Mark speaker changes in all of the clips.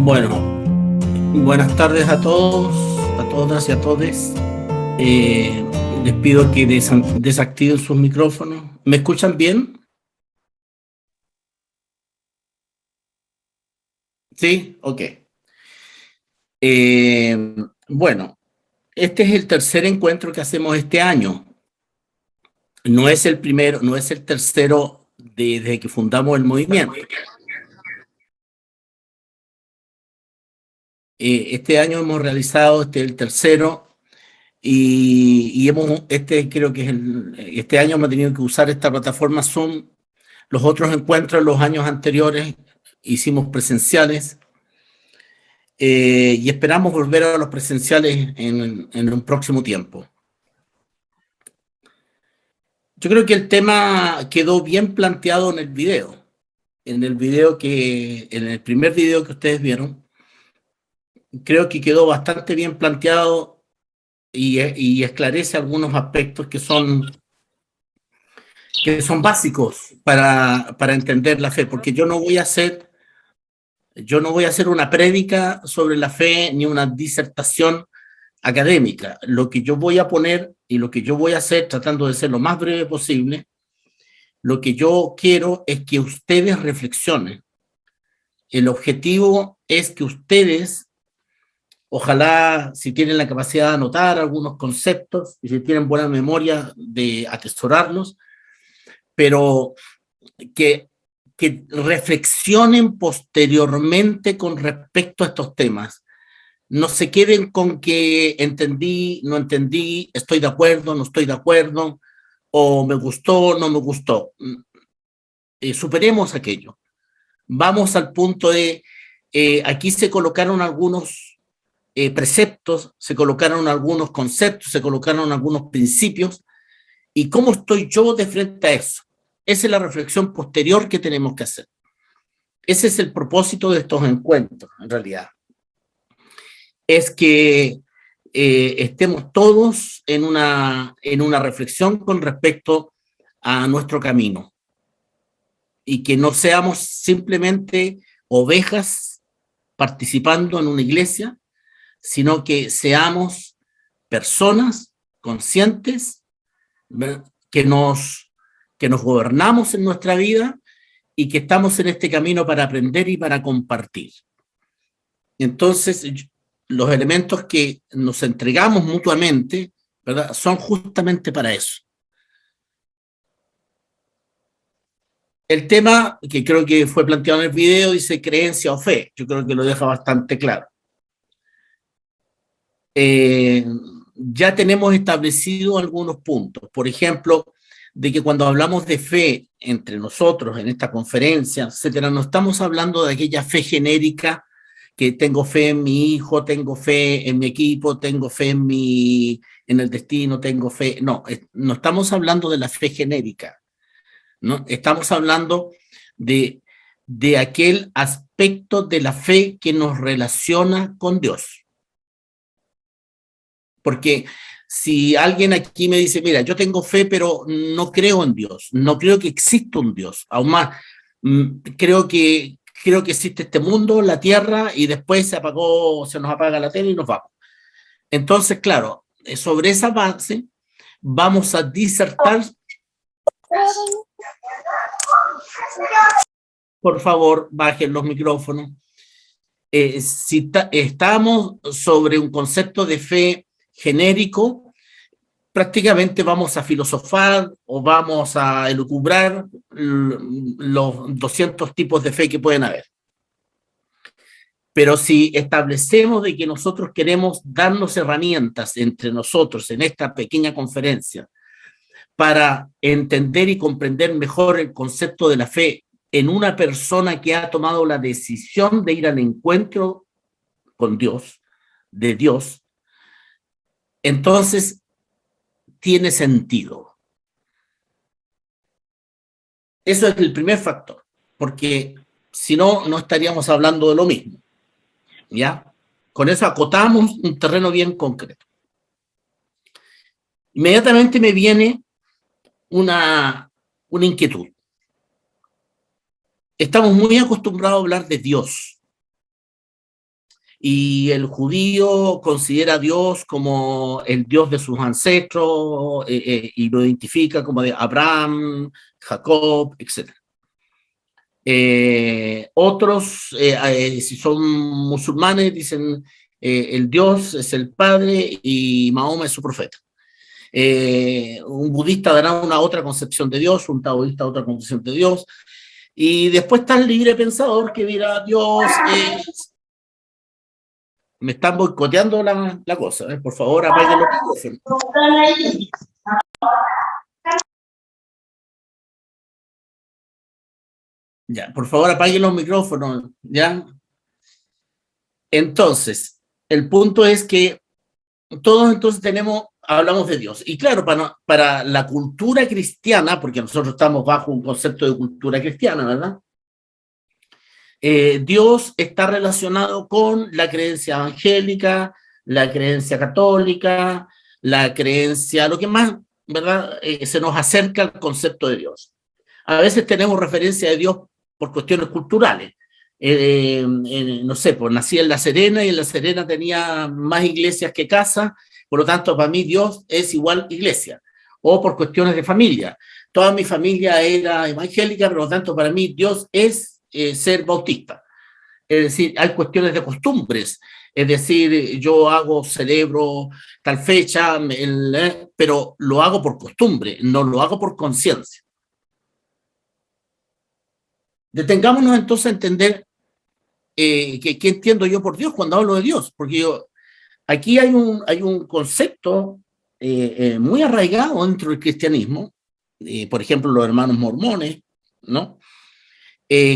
Speaker 1: Bueno, buenas tardes a todos, a todas y a todes. Eh, Les pido que desactiven sus micrófonos. ¿Me escuchan bien? Sí, ok. Eh, bueno, este es el tercer encuentro que hacemos este año. No es el primero, no es el tercero desde que fundamos el movimiento. Este año hemos realizado el tercero y creo que este año hemos tenido que usar esta plataforma Zoom. Los otros encuentros, los años anteriores, hicimos presenciales y esperamos volver a los presenciales en un próximo tiempo. Yo creo que el tema quedó bien planteado en el video. En el primer video que ustedes vieron, creo que quedó bastante bien planteado y esclarece algunos aspectos que son básicos para entender la fe, porque yo no voy a hacer una prédica sobre la fe ni una disertación académica. Lo que yo voy a poner y lo que yo voy a hacer, tratando de ser lo más breve posible, lo que yo quiero es que ustedes reflexionen. El objetivo es que ustedes, ojalá si tienen la capacidad de anotar algunos conceptos y si tienen buena memoria de atesorarlos, pero que, que reflexionen posteriormente con respecto a estos temas. No se queden con que entendí, no entendí, estoy de acuerdo, no estoy de acuerdo, o me gustó, no me gustó. Superemos aquello. Vamos al punto aquí se colocaron algunos preceptos, se colocaron algunos conceptos, se colocaron algunos principios, y cómo estoy yo de frente a eso. Esa es la reflexión posterior que tenemos que hacer. Ese es el propósito de estos encuentros, en realidad. Es que estemos todos en una reflexión con respecto a nuestro camino y que no seamos simplemente ovejas participando en una iglesia, sino que seamos personas conscientes que nos, que nos gobernamos en nuestra vida y que estamos en este camino para aprender y para compartir. Entonces, los elementos que nos entregamos mutuamente, ¿verdad?, son justamente para eso. El tema que creo que fue planteado en el video dice creencia o fe. Yo creo que lo deja bastante claro. Eh, ya tenemos establecido algunos puntos. Por ejemplo, de que cuando hablamos de fe entre nosotros en esta conferencia, etcétera, no estamos hablando de aquella fe genérica que tengo fe en mi hijo, tengo fe en mi equipo, tengo fe en el destino, tengo fe. No, no estamos hablando de la fe genérica, ¿no? Estamos hablando de, de aquel aspecto de la fe que nos relaciona con Dios. Porque si alguien aquí me dice, mira, yo tengo fe, pero no creo en Dios, no creo que exista un Dios, aún más, creo que existe este mundo, la tierra, y después se nos apaga la tele y nos vamos. Entonces, claro, sobre esa base vamos a disertar. Por favor, bajen los micrófonos. Si estamos sobre un concepto de fe genérico, prácticamente vamos a filosofar o vamos a elucubrar los 200 tipos de fe que pueden haber. Pero si establecemos de que nosotros queremos darnos herramientas entre nosotros en esta pequeña conferencia para entender y comprender mejor el concepto de la fe en una persona que ha tomado la decisión de ir al encuentro con Dios, de Dios, entonces tiene sentido. Eso es el primer factor, porque si no, no estaríamos hablando de lo mismo, ¿ya? Con eso acotamos un terreno bien concreto. Inmediatamente me viene una inquietud. Estamos muy acostumbrados a hablar de Dios, y el judío considera a Dios como el Dios de sus ancestros y lo identifica como de Abraham, Jacob, etc. Otros, si son musulmanes, dicen el Dios es el Padre y Mahoma es su profeta. Un budista dará una otra concepción de Dios, un taoísta otra concepción de Dios, y después está el libre pensador que dirá Dios es... Me están boicoteando la cosa, por favor apaguen los micrófonos. Ya, por favor apaguen los micrófonos, ¿ya? Entonces, el punto es que todos entonces hablamos de Dios. Y claro, para la cultura cristiana, porque nosotros estamos bajo un concepto de cultura cristiana, ¿verdad? Dios está relacionado con la creencia evangélica, la creencia católica, la creencia, lo que más, ¿verdad? Se nos acerca al concepto de Dios. A veces tenemos referencia de Dios por cuestiones culturales. No sé, pues nací en La Serena y en La Serena tenía más iglesias que casas, por lo tanto para mí Dios es igual iglesia, o por cuestiones de familia. Toda mi familia era evangélica, por lo tanto para mí Dios es ser bautista. Es decir, hay cuestiones de costumbres, es decir, yo celebro tal fecha, pero lo hago por costumbre, no lo hago por conciencia. Detengámonos entonces a entender ¿qué entiendo yo por Dios cuando hablo de Dios? Porque aquí hay un concepto muy arraigado dentro del cristianismo, por ejemplo, los hermanos mormones, ¿no?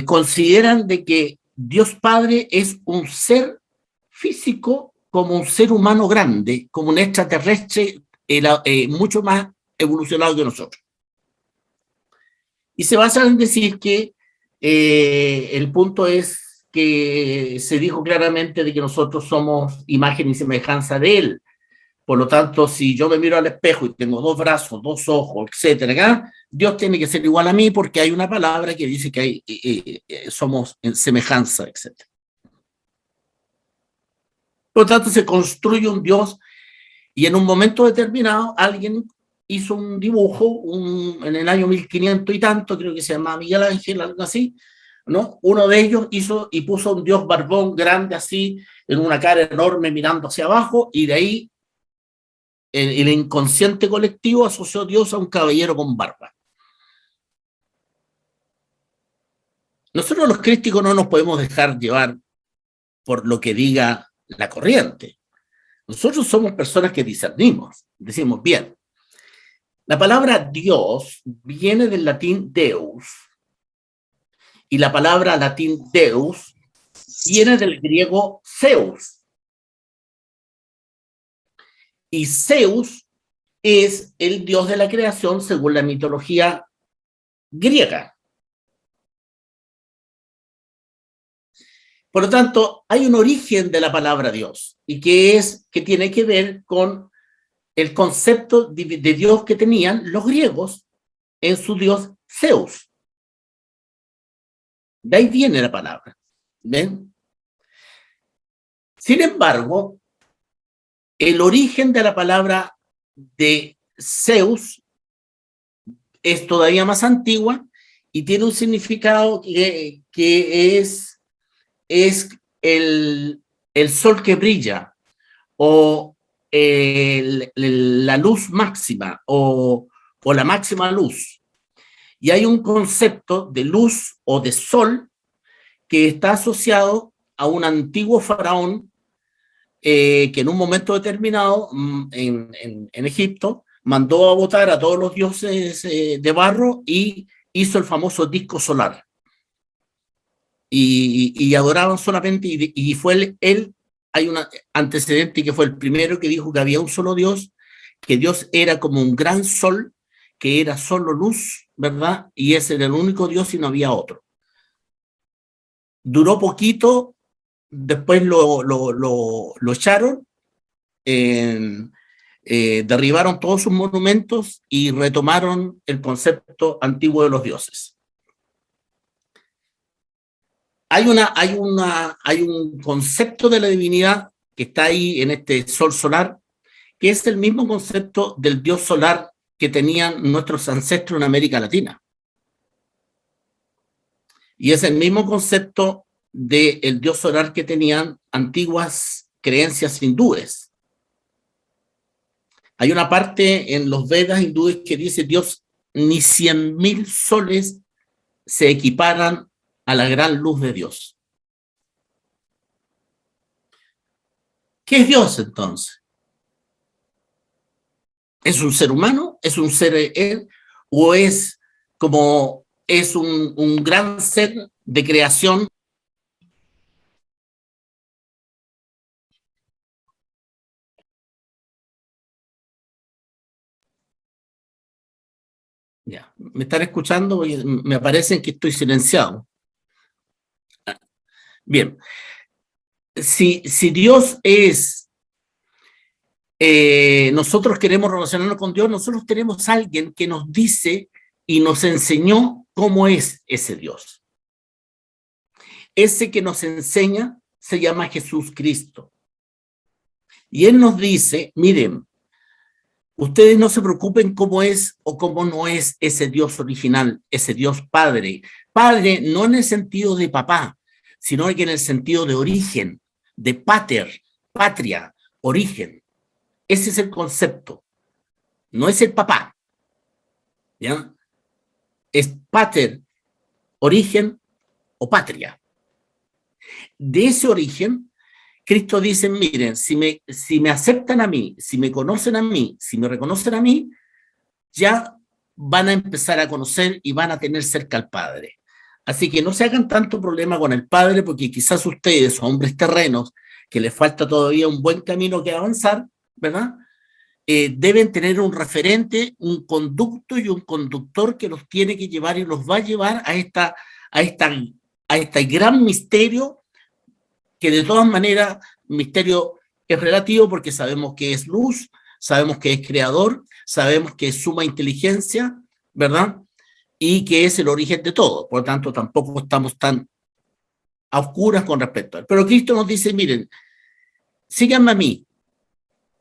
Speaker 1: Consideran de que Dios Padre es un ser físico como un ser humano grande, como un extraterrestre mucho más evolucionado que nosotros. Y se basan en decir que el punto es que se dijo claramente de que nosotros somos imagen y semejanza de Él. Por lo tanto, si yo me miro al espejo y tengo 2 brazos, 2 ojos, etcétera, Dios tiene que ser igual a mí porque hay una palabra que dice que somos en semejanza, etcétera. Por lo tanto, se construye un Dios y en un momento determinado alguien hizo un dibujo en el año 1500 y tanto, creo que se llamaba Miguel Ángel, algo así, ¿no? Uno de ellos hizo y puso un Dios barbón grande así, en una cara enorme mirando hacia abajo, y de ahí el inconsciente colectivo asoció a Dios a un caballero con barba. Nosotros los crísticos no nos podemos dejar llevar por lo que diga la corriente. Nosotros somos personas que discernimos, decimos, bien, la palabra Dios viene del latín Deus, y la palabra latín Deus viene del griego Zeus. Y Zeus es el dios de la creación según la mitología griega. Por lo tanto, hay un origen de la palabra Dios, y que tiene que ver con el concepto de Dios que tenían los griegos en su dios Zeus. De ahí viene la palabra. ¿Ven? Sin embargo, el origen de la palabra de Zeus es todavía más antigua y tiene un significado que es el sol que brilla, o la luz máxima, o la máxima luz. Y hay un concepto de luz o de sol que está asociado a un antiguo faraón que en un momento determinado en Egipto mandó a votar a todos los dioses de barro y hizo el famoso disco solar. Y adoraban solamente, y fue él, hay un antecedente que fue el primero que dijo que había un solo Dios, que Dios era como un gran sol, que era solo luz, ¿verdad? Y ese era el único Dios y no había otro. Duró poquito, después lo echaron, derribaron todos sus monumentos y retomaron el concepto antiguo de los dioses. hay un concepto de la divinidad que está ahí en este sol solar, que es el mismo concepto del dios solar que tenían nuestros ancestros en América Latina. Y es el mismo concepto del dios solar que tenían antiguas creencias hindúes. Hay una parte en los Vedas hindúes que dice: Dios, ni 100.000 soles se equiparan a la gran luz de Dios. ¿Qué es Dios entonces? ¿Es un ser humano? ¿Es un ser él? ¿O es como es un gran ser de creación? Ya, ¿me están escuchando? Me aparecen que estoy silenciado. Bien, si Dios es, nosotros queremos relacionarnos con Dios, nosotros tenemos a alguien que nos dice y nos enseñó cómo es ese Dios. Ese que nos enseña se llama Jesús Cristo. Y Él nos dice: miren, ustedes no se preocupen cómo es o cómo no es ese Dios original, ese Dios Padre. Padre no en el sentido de papá, sino que en el sentido de origen, de pater, patria, origen. Ese es el concepto. No es el papá, ¿ya? Es pater, origen o patria. De ese origen, Cristo dice: miren, si me aceptan a mí, si me conocen a mí, si me reconocen a mí, ya van a empezar a conocer y van a tener cerca al Padre. Así que no se hagan tanto problema con el Padre, porque quizás ustedes, hombres terrenos, que les falta todavía un buen camino que avanzar, ¿verdad? Deben tener un referente, un conducto y un conductor que los tiene que llevar y los va a llevar a este gran misterio, que de todas maneras, misterio es relativo porque sabemos que es luz, sabemos que es creador, sabemos que es suma inteligencia, ¿verdad? Y que es el origen de todo. Por lo tanto, tampoco estamos tan a oscuras con respecto a él. Pero Cristo nos dice: miren, síganme a mí,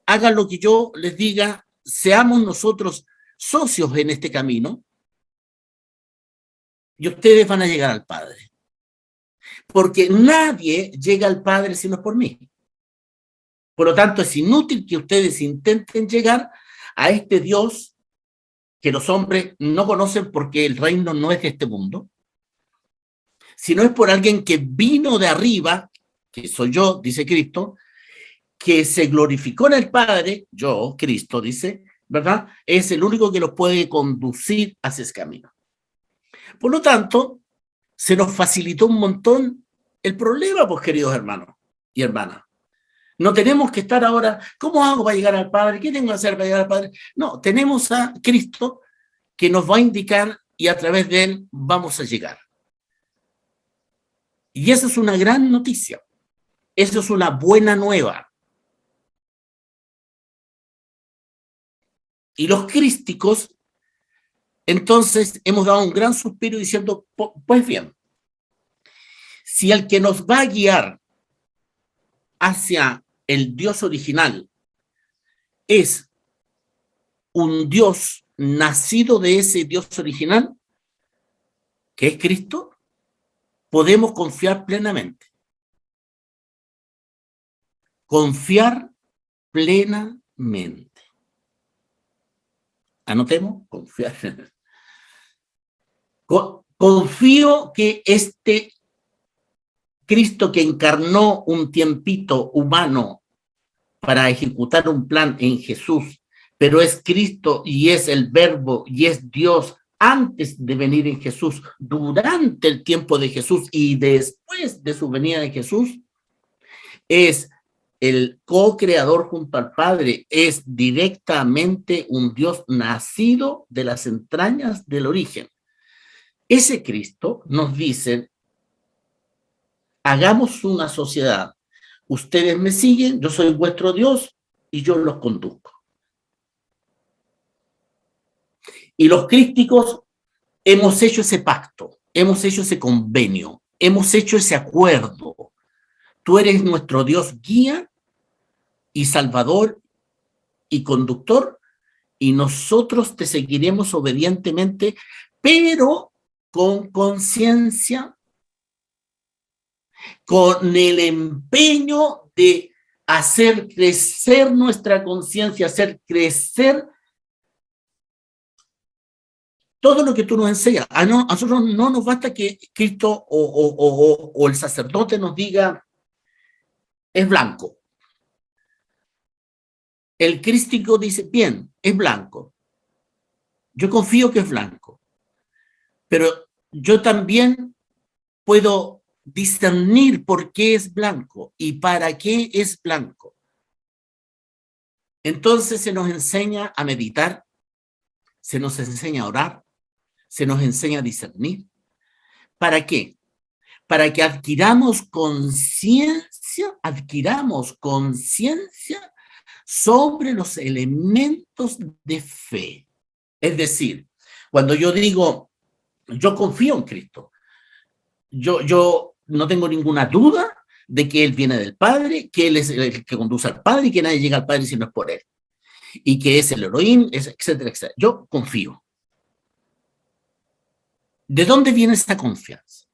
Speaker 1: hagan lo que yo les diga, seamos nosotros socios en este camino y ustedes van a llegar al Padre. Porque nadie llega al Padre si no es por mí. Por lo tanto, es inútil que ustedes intenten llegar a este Dios que los hombres no conocen, porque el reino no es de este mundo, sino es por alguien que vino de arriba, que soy yo, dice Cristo, que se glorificó en el Padre, yo, Cristo, dice, ¿verdad? Es el único que los puede conducir hacia ese camino. Por lo tanto, se nos facilitó un montón el problema, pues, queridos hermanos y hermanas. No tenemos que estar ahora: ¿cómo hago para llegar al Padre? ¿Qué tengo que hacer para llegar al Padre? No, tenemos a Cristo que nos va a indicar y a través de él vamos a llegar. Y eso es una gran noticia. Eso es una buena nueva. Y los crísticos, entonces, hemos dado un gran suspiro diciendo: pues bien, si el que nos va a guiar hacia el Dios original es un Dios nacido de ese Dios original, que es Cristo, podemos confiar plenamente. Confiar plenamente. Anotemos: confiar. Confío que este Cristo, que encarnó un tiempito humano para ejecutar un plan en Jesús, pero es Cristo y es el Verbo y es Dios antes de venir en Jesús, durante el tiempo de Jesús y después de su venida en Jesús, es el co-creador junto al Padre, es directamente un Dios nacido de las entrañas del origen. Ese Cristo nos dice: hagamos una sociedad. Ustedes me siguen, yo soy vuestro Dios y yo los conduzco. Y los crísticos hemos hecho ese pacto, hemos hecho ese convenio. hemos hecho ese acuerdo. Tú eres nuestro Dios guía y salvador y conductor, y nosotros te seguiremos obedientemente, pero con conciencia, con el empeño de hacer crecer nuestra conciencia, hacer crecer todo lo que tú nos enseñas. A nosotros no nos basta que Cristo o el sacerdote nos diga, es blanco. El crístico dice, bien, es blanco. Yo confío que es blanco. Pero yo también puedo discernir por qué es blanco y para qué es blanco. Entonces se nos enseña a meditar, se nos enseña a orar, se nos enseña a discernir. ¿Para qué? Para que adquiramos conciencia sobre los elementos de fe. Es decir, cuando yo digo, yo confío en Cristo, yo no tengo ninguna duda de que Él viene del Padre, que Él es el que conduce al Padre y que nadie llega al Padre si no es por Él. Y que es el Elohim, etcétera, etcétera. Yo confío. ¿De dónde viene esta confianza?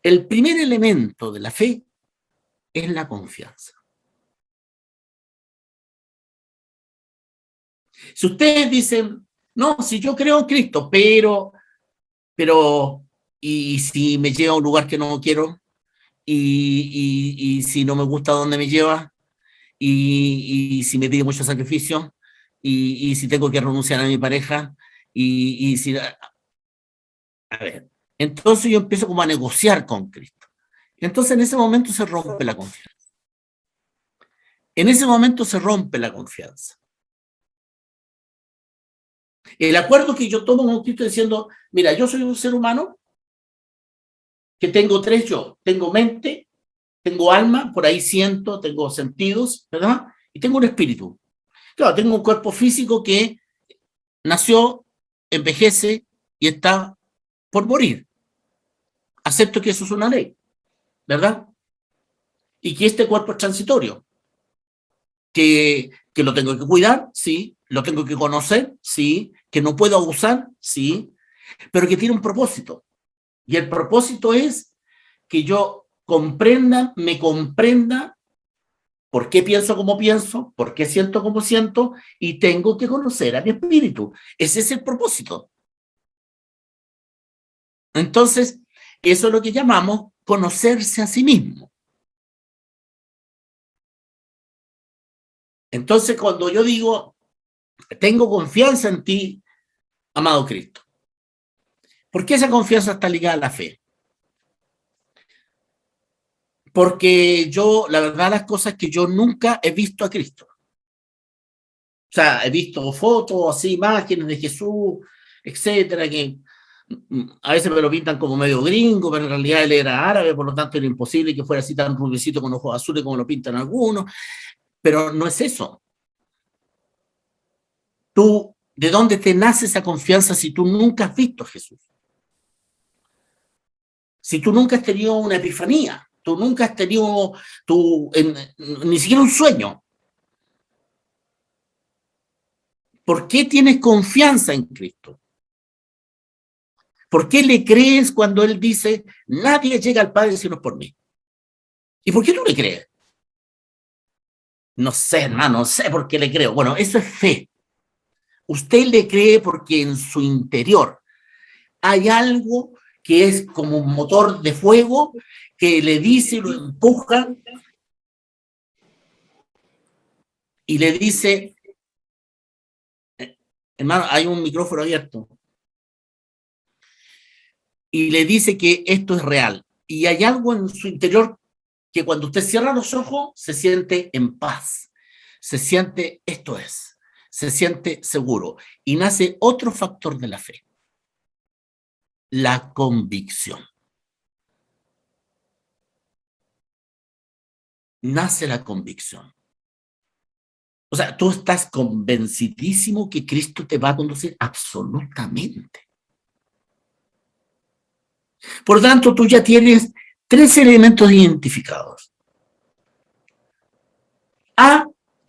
Speaker 1: El primer elemento de la fe es la confianza. Si ustedes dicen, no, si yo creo en Cristo, pero, y si me lleva a un lugar que no quiero, y si no me gusta dónde me lleva, y si me pide mucho sacrificio, y si tengo que renunciar a mi pareja, y si... A ver, entonces yo empiezo como a negociar con Cristo. Entonces en ese momento se rompe la confianza. En ese momento se rompe la confianza. El acuerdo que yo tomo con Cristo diciendo, mira, yo soy un ser humano que tengo tres yo. Tengo mente, tengo alma, por ahí siento, tengo sentidos, ¿verdad? Y tengo un espíritu. Claro, tengo un cuerpo físico que nació, envejece y está por morir. Acepto que eso es una ley, ¿verdad? Y que este cuerpo es transitorio. Que lo tengo que cuidar, sí. Lo tengo que conocer, sí. Que no puedo abusar, sí. Pero que tiene un propósito. Y el propósito es que yo me comprenda por qué pienso como pienso, por qué siento como siento, y tengo que conocer a mi espíritu. Ese es el propósito. Entonces, eso es lo que llamamos conocerse a sí mismo. Entonces, cuando yo digo, tengo confianza en ti, amado Cristo, ¿por qué esa confianza está ligada a la fe? Porque yo, la verdad, las cosas que yo nunca he visto a Cristo. O sea, he visto fotos, así, imágenes de Jesús, etcétera, que a veces me lo pintan como medio gringo, pero en realidad él era árabe, por lo tanto era imposible que fuera así tan rubiecito con ojos azules como lo pintan algunos. Pero no es eso. Tú, ¿de dónde te nace esa confianza si tú nunca has visto a Jesús? Si tú nunca has tenido una epifanía, tú nunca has tenido ni siquiera un sueño. ¿Por qué tienes confianza en Cristo? ¿Por qué le crees cuando Él dice, nadie llega al Padre si no es por mí? ¿Y por qué tú le crees? No sé, hermano, no sé por qué le creo. Bueno, eso es fe. Usted le cree porque en su interior hay algo que es como un motor de fuego que le dice, lo empuja y le dice, hermano, hay un micrófono abierto, y le dice que esto es real. Y hay algo en su interior que cuando usted cierra los ojos se siente en paz, se siente esto es, se siente seguro. Y nace otro factor de la fe, la convicción. Nace la convicción. O sea, tú estás convencidísimo que Cristo te va a conducir absolutamente. Por lo tanto, tú ya tienes tres elementos identificados. A,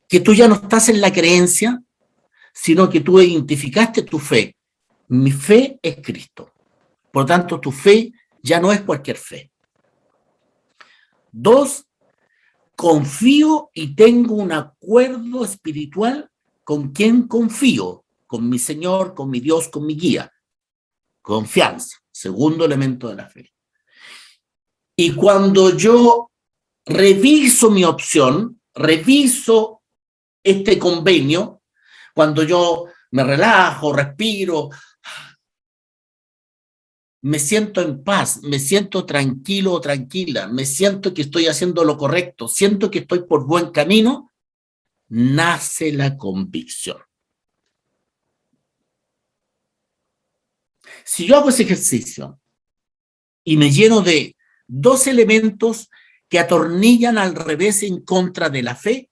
Speaker 1: que tú ya no estás en la creencia, sino que tú identificaste tu fe. Mi fe es Cristo. Por lo tanto, tu fe ya no es cualquier fe. Dos, confío y tengo un acuerdo espiritual con quien confío, con mi Señor, con mi Dios, con mi guía. Confianza, segundo elemento de la fe. Y cuando yo reviso mi opción, reviso este convenio, cuando yo me relajo, respiro, me siento en paz, me siento tranquilo o tranquila, me siento que estoy haciendo lo correcto, siento que estoy por buen camino, nace la convicción. Si yo hago ese ejercicio y me lleno de dos elementos que atornillan al revés en contra de la fe,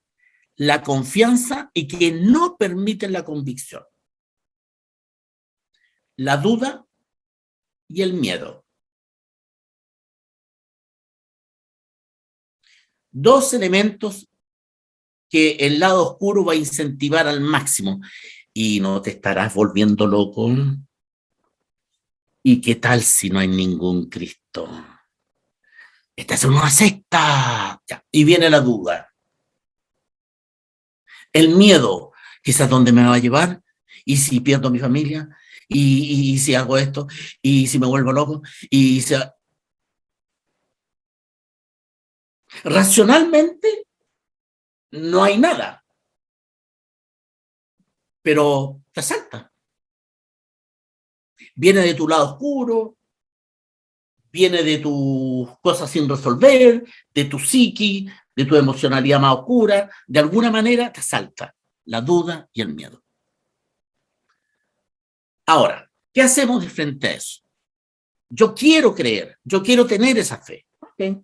Speaker 1: la confianza y que no permiten la convicción, la duda y el miedo. Dos elementos que el lado oscuro va a incentivar al máximo. Y no te estarás volviendo loco. ¿Y qué tal si no hay ningún Cristo? Esta es una secta. Ya. Y viene la duda. El miedo, quizás dónde me va a llevar, y si pierdo a mi familia, y si hago esto, y si me vuelvo loco, y si... Racionalmente no hay nada, pero te asalta. Viene de tu lado oscuro, viene de tus cosas sin resolver, de tu psiqui, de tu emocionalidad más oscura, de alguna manera te asalta la duda y el miedo. Ahora, ¿qué hacemos de frente a eso? Yo quiero creer, yo quiero tener esa fe. Okay.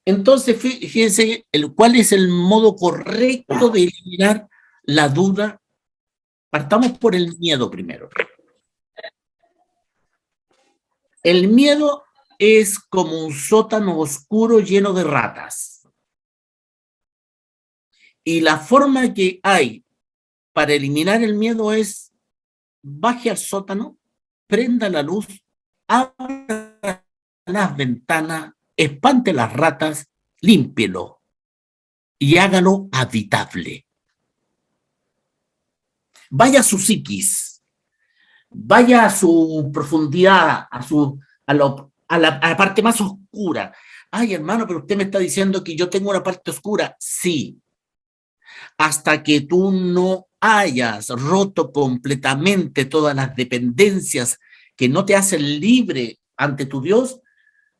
Speaker 1: Entonces, fíjense cuál es el modo correcto de eliminar la duda. Partamos por el miedo primero. El miedo es como un sótano oscuro lleno de ratas. Y la forma que hay para eliminar el miedo es baje al sótano, prenda la luz, abra las ventanas, espante las ratas, límpielo y hágalo habitable. Vaya a su psiquis, vaya a su profundidad, a la parte más oscura. Ay, hermano, pero usted me está diciendo que yo tengo una parte oscura. Sí. Hasta que tú no hayas roto completamente todas las dependencias que no te hacen libre ante tu Dios,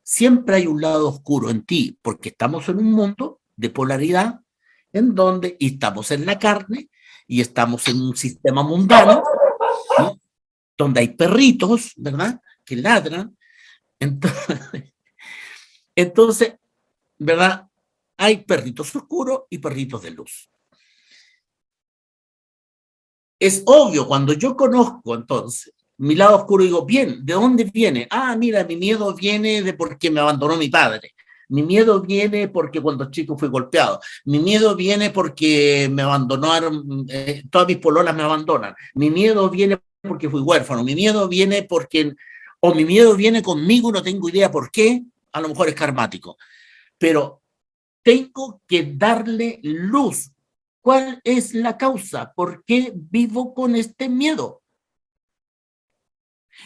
Speaker 1: siempre hay un lado oscuro en ti, porque estamos en un mundo de polaridad en donde estamos en la carne y estamos en un sistema mundano, ¿no? Donde hay perritos, ¿verdad?, que ladran. Entonces, ¿verdad?, hay perritos oscuros y perritos de luz. Es obvio, cuando yo conozco entonces mi lado oscuro, digo, bien, ¿de dónde viene? Ah, mira, mi miedo viene de porque me abandonó mi padre. Mi miedo viene porque cuando chico fui golpeado. Mi miedo viene porque me abandonaron, todas mis pololas me abandonan. Mi miedo viene porque fui huérfano. Mi miedo viene porque, o mi miedo viene conmigo y no tengo idea por qué, a lo mejor es karmático. Pero tengo que darle luz. ¿Cuál es la causa? ¿Por qué vivo con este miedo?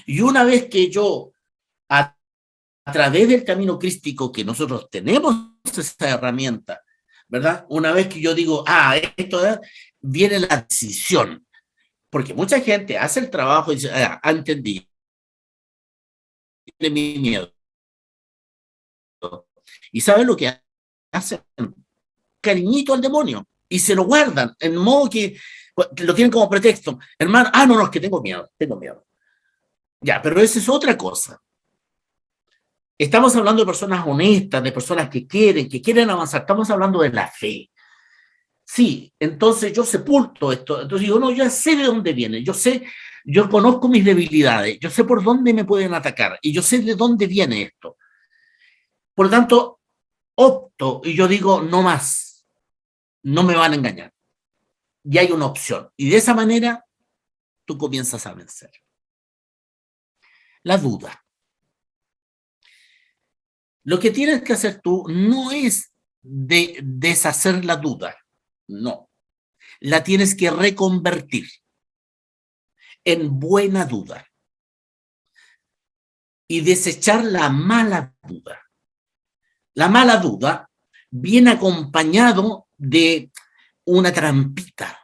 Speaker 1: Y una vez que yo, a través del camino crístico, que nosotros tenemos esa herramienta, ¿verdad? Una vez que yo digo, esto es, viene la decisión. Porque mucha gente hace el trabajo y dice, entendí mi miedo. ¿Y sabe lo que hacen? Cariñito al demonio. Y se lo guardan, en modo que lo tienen como pretexto. Hermano, no, es que tengo miedo. Ya, pero esa es otra cosa. Estamos hablando de personas honestas, de personas que quieren avanzar. Estamos hablando de la fe. Sí, entonces yo sepulto esto. Entonces digo, no, yo sé de dónde viene. Yo conozco mis debilidades. Yo sé por dónde me pueden atacar. Y yo sé de dónde viene esto. Por lo tanto, opto y yo digo, no más, no me van a engañar. Y hay una opción. Y de esa manera, tú comienzas a vencer. La duda. Lo que tienes que hacer tú no es deshacer la duda, no. La tienes que reconvertir en buena duda y desechar la mala duda. La mala duda viene acompañado de una trampita,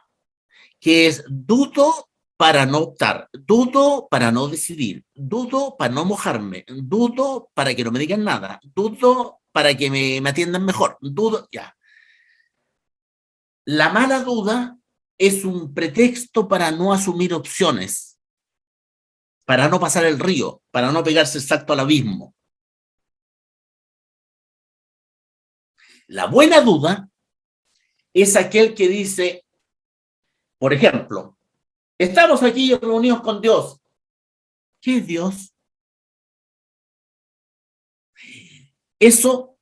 Speaker 1: que es dudo para no optar, dudo para no decidir, dudo para no mojarme, dudo para que no me digan nada, dudo para que me atiendan mejor, dudo, ya. La mala duda es un pretexto para no asumir opciones, para no pasar el río, para no pegarse el salto al abismo. La buena duda es aquel que dice, por ejemplo, estamos aquí reunidos con Dios. ¿Qué es Dios? Eso,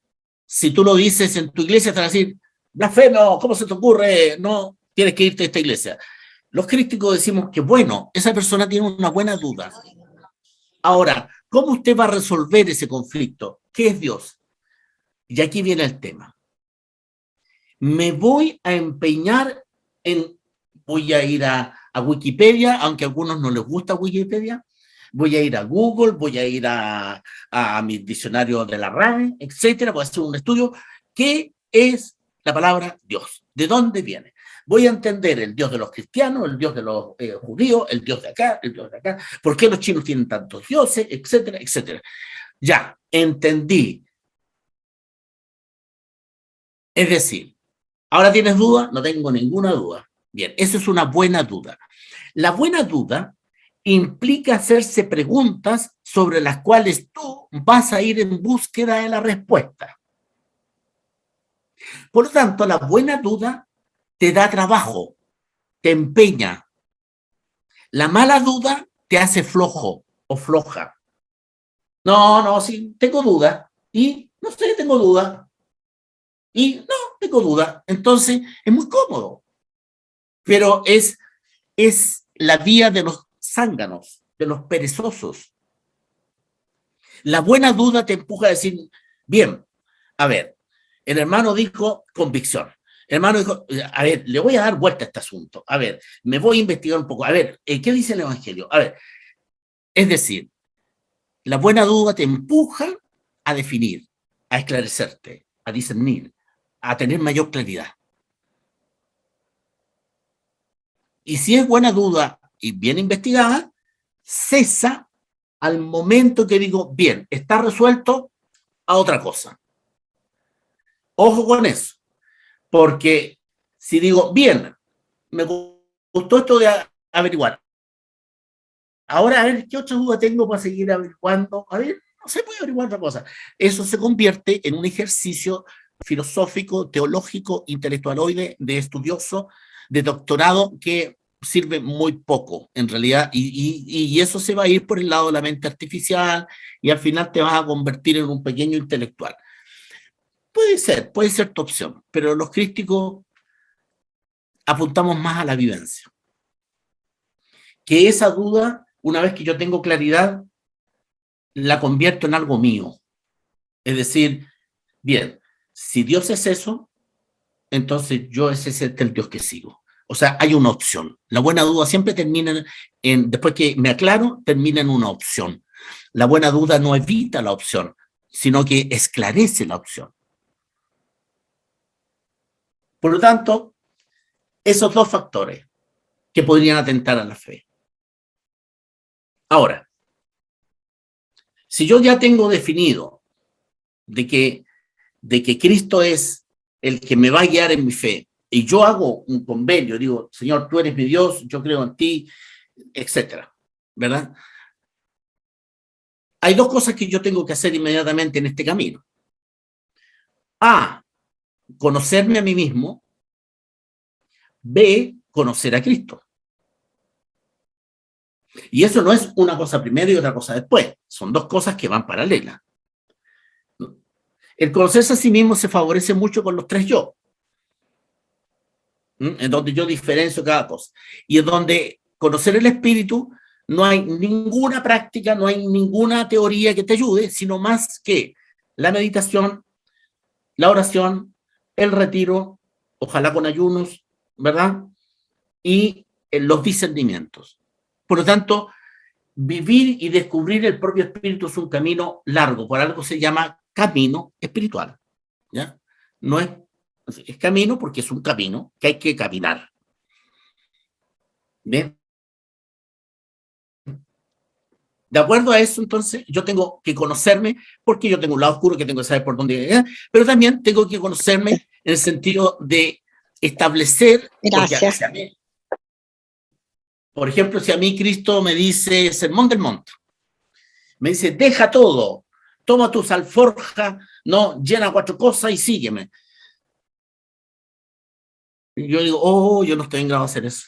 Speaker 1: si tú lo dices en tu iglesia, te van a decir, blasfemo, ¿cómo se te ocurre? No, tienes que irte a esta iglesia. Los críticos decimos que, bueno, esa persona tiene una buena duda. Ahora, ¿cómo usted va a resolver ese conflicto? ¿Qué es Dios? Y aquí viene el tema. Me voy a empeñar en, voy a ir a Wikipedia, aunque a algunos no les gusta Wikipedia, voy a ir a Google, voy a ir a mi diccionario de la RAE, etcétera, voy a hacer un estudio. ¿Qué es la palabra Dios? ¿De dónde viene? Voy a entender el Dios de los cristianos, el Dios de los judíos, el Dios de acá, el Dios de acá, por qué los chinos tienen tantos dioses, etcétera, etcétera. Ya, entendí. Es decir, ¿ahora tienes duda? No tengo ninguna duda. Bien, eso es una buena duda. La buena duda implica hacerse preguntas sobre las cuales tú vas a ir en búsqueda de la respuesta. Por lo tanto, la buena duda te da trabajo, te empeña. La mala duda te hace flojo o floja. No, no, sí, tengo duda. Y no sé, tengo duda. Y no, tengo duda. Entonces, es muy cómodo. Pero es la vía de los zánganos, de los perezosos. La buena duda te empuja a decir, bien, a ver, el hermano dijo convicción. El hermano dijo, a ver, le voy a dar vuelta a este asunto. A ver, me voy a investigar un poco. A ver, ¿qué dice el Evangelio? A ver, es decir, la buena duda te empuja a definir, a esclarecerte, a discernir, a tener mayor claridad. Y si es buena duda y bien investigada, cesa al momento que digo, bien, está resuelto, a otra cosa. Ojo con eso, porque si digo, bien, me gustó esto de averiguar, ahora a ver qué otra duda tengo para seguir averiguando, a ver, no sé, voy a averiguar otra cosa. Eso se convierte en un ejercicio filosófico, teológico, intelectualoide, de estudioso, de doctorado, que sirve muy poco en realidad, y eso se va a ir por el lado de la mente artificial, y al final te vas a convertir en un pequeño intelectual. Puede ser tu opción, pero los críticos apuntamos más a la vivencia. Que esa duda, una vez que yo tengo claridad, la convierto en algo mío. Es decir, bien, si Dios es eso, entonces yo ese es el Dios que sigo. O sea, hay una opción. La buena duda siempre termina después que me aclaro, termina en una opción. La buena duda no evita la opción, sino que esclarece la opción. Por lo tanto, esos dos factores que podrían atentar a la fe. Ahora, si yo ya tengo definido de que Cristo es el que me va a guiar en mi fe, y yo hago un convenio, digo, Señor, tú eres mi Dios, yo creo en ti, etcétera, ¿verdad? Hay dos cosas que yo tengo que hacer inmediatamente en este camino. A, conocerme a mí mismo. B, conocer a Cristo. Y eso no es una cosa primero y otra cosa después. Son dos cosas que van paralelas. El conocerse a sí mismo se favorece mucho con los tres yo, en donde yo diferencio cada cosa. Y es donde conocer el espíritu no hay ninguna práctica, no hay ninguna teoría que te ayude, sino más que la meditación, la oración, el retiro, ojalá con ayunos, ¿verdad? Y los discernimientos. Por lo tanto, vivir y descubrir el propio espíritu es un camino largo, por algo se llama camino espiritual, ¿ya? No es camino porque es un camino que hay que caminar. ¿Bien? De acuerdo a eso, entonces, yo tengo que conocerme, porque yo tengo un lado oscuro que tengo que saber por dónde ir, pero también tengo que conocerme en el sentido de establecer,
Speaker 2: Gracias.
Speaker 1: Porque a mí, por ejemplo, si a mí Cristo me dice, Sermón del Monte, me dice, deja todo, toma tus alforjas, no, llena 4 cosas y sígueme. Y yo digo, oh, yo no estoy en grado de hacer eso.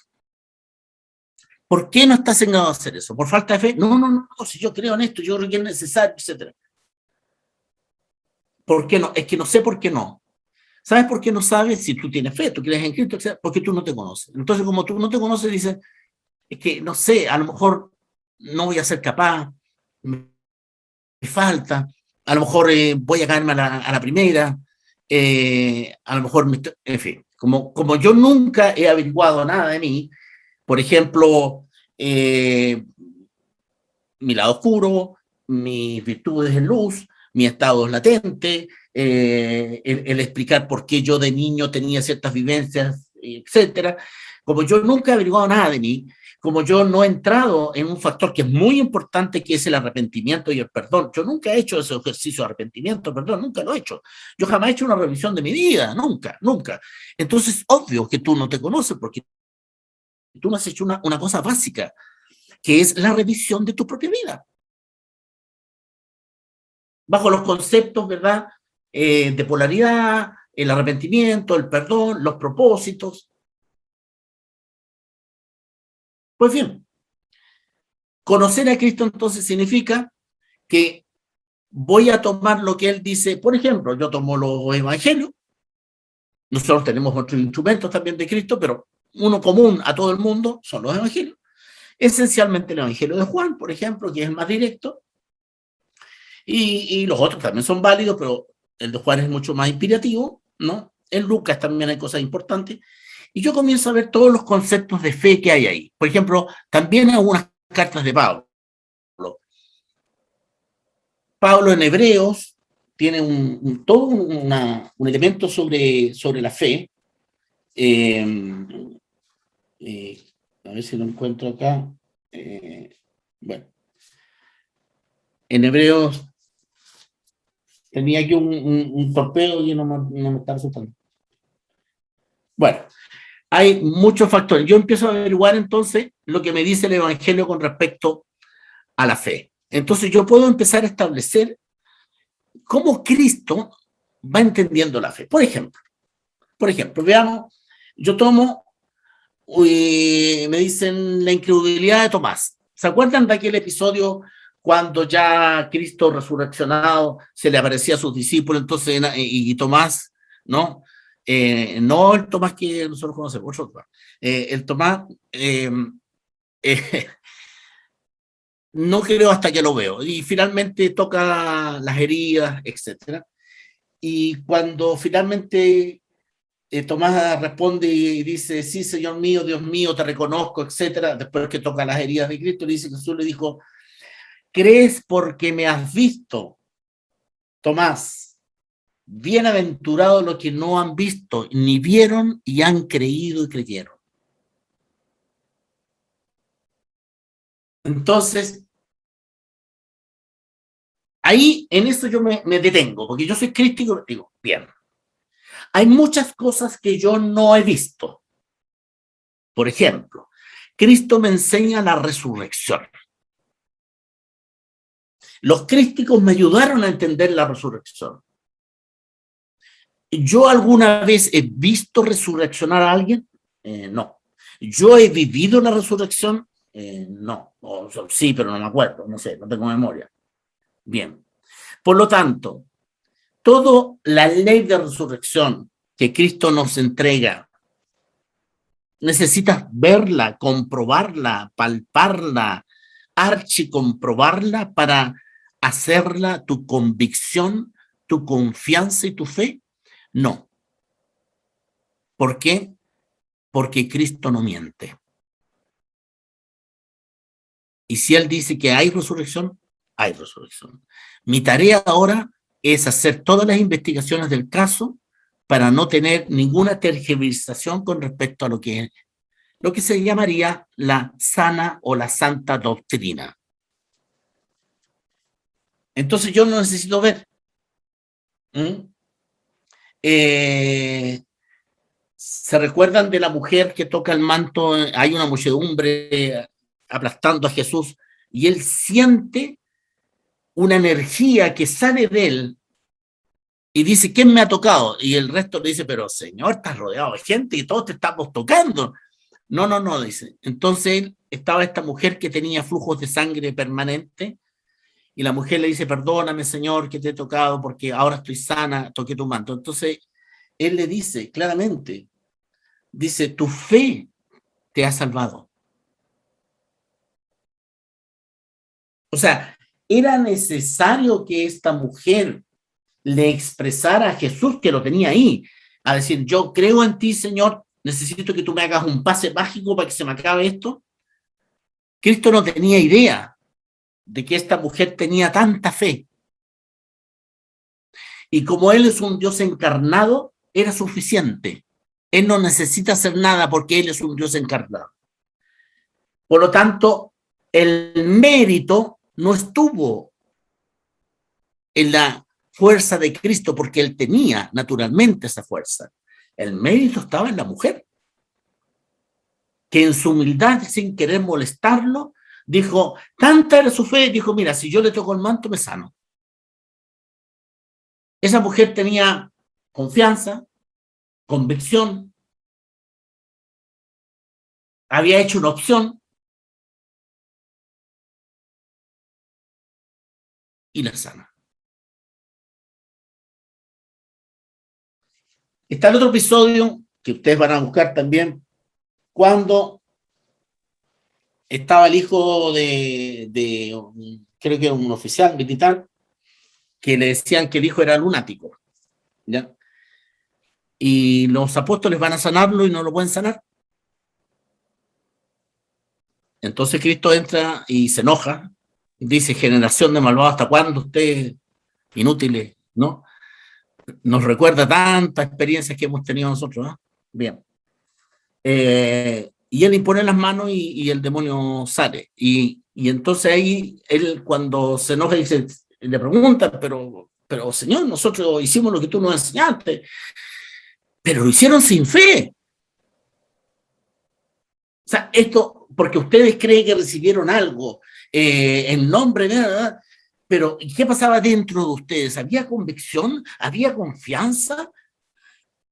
Speaker 1: ¿Por qué no estás en grado de hacer eso? ¿Por falta de fe? No, no, no, si yo creo en esto, yo creo que es necesario, etc. ¿Por qué no? Es que no sé por qué no. ¿Sabes por qué no sabes? Si tú tienes fe, tú crees en Cristo, etc. Porque tú no te conoces. Entonces, como tú no te conoces, dices, es que no sé, a lo mejor no voy a ser capaz, me falta, a lo mejor voy a caerme a la primera, a lo mejor, en fin, como yo nunca he averiguado nada de mí, por ejemplo, mi lado oscuro, mis virtudes en luz, mi estado latente, el explicar por qué yo de niño tenía ciertas vivencias, etcétera. Como yo nunca he averiguado nada de mí, como yo no he entrado en un factor que es muy importante, que es el arrepentimiento y el perdón. Yo nunca he hecho ese ejercicio de arrepentimiento, perdón, nunca lo he hecho. Yo jamás he hecho una revisión de mi vida, nunca, nunca. Entonces, obvio que tú no te conoces porque tú no has hecho una cosa básica, que es la revisión de tu propia vida. Bajo los conceptos, ¿verdad? De polaridad, el arrepentimiento, el perdón, los propósitos. Pues bien, conocer a Cristo entonces significa que voy a tomar lo que Él dice. Por ejemplo, yo tomo los evangelios, nosotros tenemos otros instrumentos también de Cristo, pero uno común a todo el mundo son los evangelios. Esencialmente el evangelio de Juan, por ejemplo, que es el más directo, y los otros también son válidos, pero el de Juan es mucho más inspirativo, ¿no? En Lucas también hay cosas importantes. Y yo comienzo a ver todos los conceptos de fe que hay ahí. Por ejemplo, también algunas cartas de Pablo. Pablo en Hebreos tiene todo un elemento sobre la fe. A ver si lo encuentro acá. Bueno, en Hebreos tenía aquí un torpedo y no me está resultando. Bueno, hay muchos factores. Yo empiezo a averiguar entonces lo que me dice el Evangelio con respecto a la fe. Entonces yo puedo empezar a establecer cómo Cristo va entendiendo la fe. Por ejemplo, veamos, yo tomo, me dicen la incredulidad de Tomás. ¿Se acuerdan de aquel episodio cuando ya Cristo resurreccionado se le aparecía a sus discípulos, entonces, y Tomás, ¿no? No el Tomás que nosotros conocemos, otro, el Tomás, no creo hasta que lo veo, y finalmente toca las heridas, etcétera. Y cuando finalmente Tomás responde y dice, sí, Señor mío, Dios mío, te reconozco, etcétera, después que toca las heridas de Cristo, le dice que Jesús le dijo, ¿crees porque me has visto, Tomás? Bienaventurado los que no han visto, ni vieron y han creído y creyeron. Entonces, ahí en eso yo me detengo, porque yo soy crítico, digo, bien, hay muchas cosas que yo no he visto. Por ejemplo, Cristo me enseña la resurrección. Los crísticos me ayudaron a entender la resurrección. ¿Yo alguna vez he visto resurreccionar a alguien? No. ¿Yo he vivido la resurrección? No. Sí, pero no me acuerdo, no sé, no tengo memoria. Bien. Por lo tanto, Toda la ley de resurrección que Cristo nos entrega, necesitas verla, comprobarla, palparla, archicomprobarla para hacerla tu convicción, tu confianza y tu fe. No. ¿Por qué? Porque Cristo no miente. Y si Él dice que hay resurrección, hay resurrección. Mi tarea ahora es hacer todas las investigaciones del caso para no tener ninguna tergiversación con respecto a lo que se llamaría la sana o la santa doctrina. Entonces yo no necesito ver. ¿Se recuerdan de la mujer que toca el manto? Hay una muchedumbre aplastando a Jesús y él siente una energía que sale de él y dice, ¿quién me ha tocado? Y el resto le dice, pero Señor, estás rodeado de gente y todos te estamos tocando. No, dice. Entonces estaba esta mujer que tenía flujos de sangre permanente y la mujer le dice, perdóname, Señor, que te he tocado porque ahora estoy sana, toqué tu manto. Entonces él le dice claramente, dice, tu fe te ha salvado. O sea, era necesario que esta mujer le expresara a Jesús que lo tenía ahí, a decir, yo creo en ti, Señor, necesito que tú me hagas un pase mágico para que se me acabe esto. Cristo no tenía idea de que esta mujer tenía tanta fe. Y como Él es un Dios encarnado, era suficiente. Él no necesita hacer nada porque Él es un Dios encarnado. Por lo tanto, el mérito no estuvo en la fuerza de Cristo porque Él tenía naturalmente esa fuerza. El mérito estaba en la mujer, que en su humildad, sin querer molestarlo, dijo, tanta era su fe, dijo, mira, si yo le toco el manto, me sano. Esa mujer tenía confianza, convicción, había hecho una opción y la sana. Está el otro episodio que ustedes van a buscar también, cuando estaba el hijo creo que era un oficial militar, que le decían que el hijo era lunático, ¿ya? Y los apóstoles van a sanarlo y no lo pueden sanar. Entonces Cristo entra y se enoja, dice, generación de malvados, ¿hasta cuándo ustedes, inútiles, no? Nos recuerda tantas experiencias que hemos tenido nosotros, ¿no? Bien. Y él impone las manos y el demonio sale. Y entonces ahí, él cuando se enoja dice, le pregunta, pero Señor, nosotros hicimos lo que tú nos enseñaste, pero lo hicieron sin fe. O sea, esto, porque ustedes creen que recibieron algo en nombre de nada, pero ¿qué pasaba dentro de ustedes? ¿Había convicción? ¿Había confianza?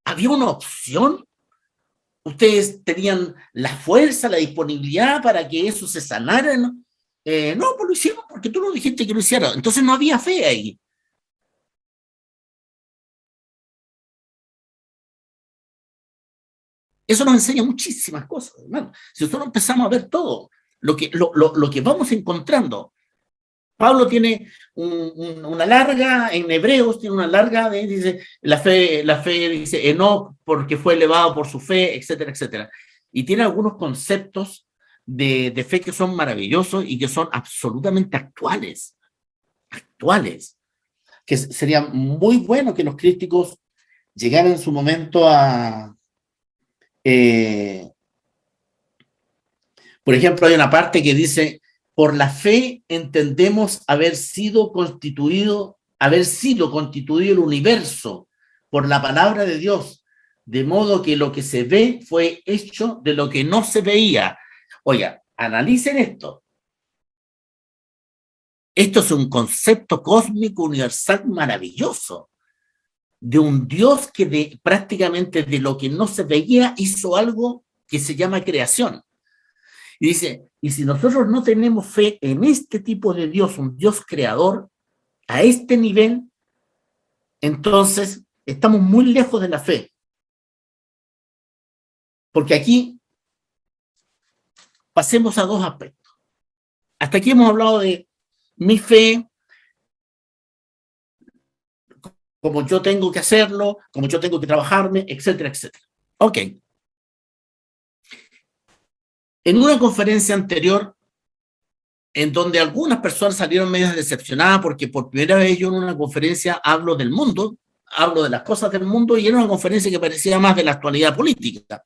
Speaker 1: ¿Había una opción? ¿Ustedes tenían la fuerza, la disponibilidad para que eso se sanara? No, pues lo hicimos porque tú no dijiste que lo hiciera. Entonces no había fe ahí. Eso nos enseña muchísimas cosas, hermano. Si nosotros empezamos a ver todo, lo que vamos encontrando. Pablo tiene una larga, en Hebreos tiene una larga, dice, la fe dice, Enoc, porque fue elevado por su fe, etcétera, etcétera. Y tiene algunos conceptos de fe que son maravillosos y que son absolutamente actuales, que sería muy bueno que los críticos llegaran en su momento a... por ejemplo, hay una parte que dice, por la fe entendemos haber sido constituido el universo por la palabra de Dios, de modo que lo que se ve fue hecho de lo que no se veía. Oiga, analicen esto. Esto es un concepto cósmico universal maravilloso, de un Dios que prácticamente de lo que no se veía hizo algo que se llama creación. Y dice, y si nosotros no tenemos fe en este tipo de Dios, un Dios creador, a este nivel, Entonces, estamos muy lejos de la fe. Porque aquí pasemos a dos aspectos. Hasta aquí hemos hablado de mi fe, como yo tengo que hacerlo, como yo tengo que trabajarme, etcétera, etcétera. Ok. En una conferencia anterior, en donde algunas personas salieron medio decepcionadas porque por primera vez yo en una conferencia hablo del mundo, hablo de las cosas del mundo, y era una conferencia que parecía más de la actualidad política.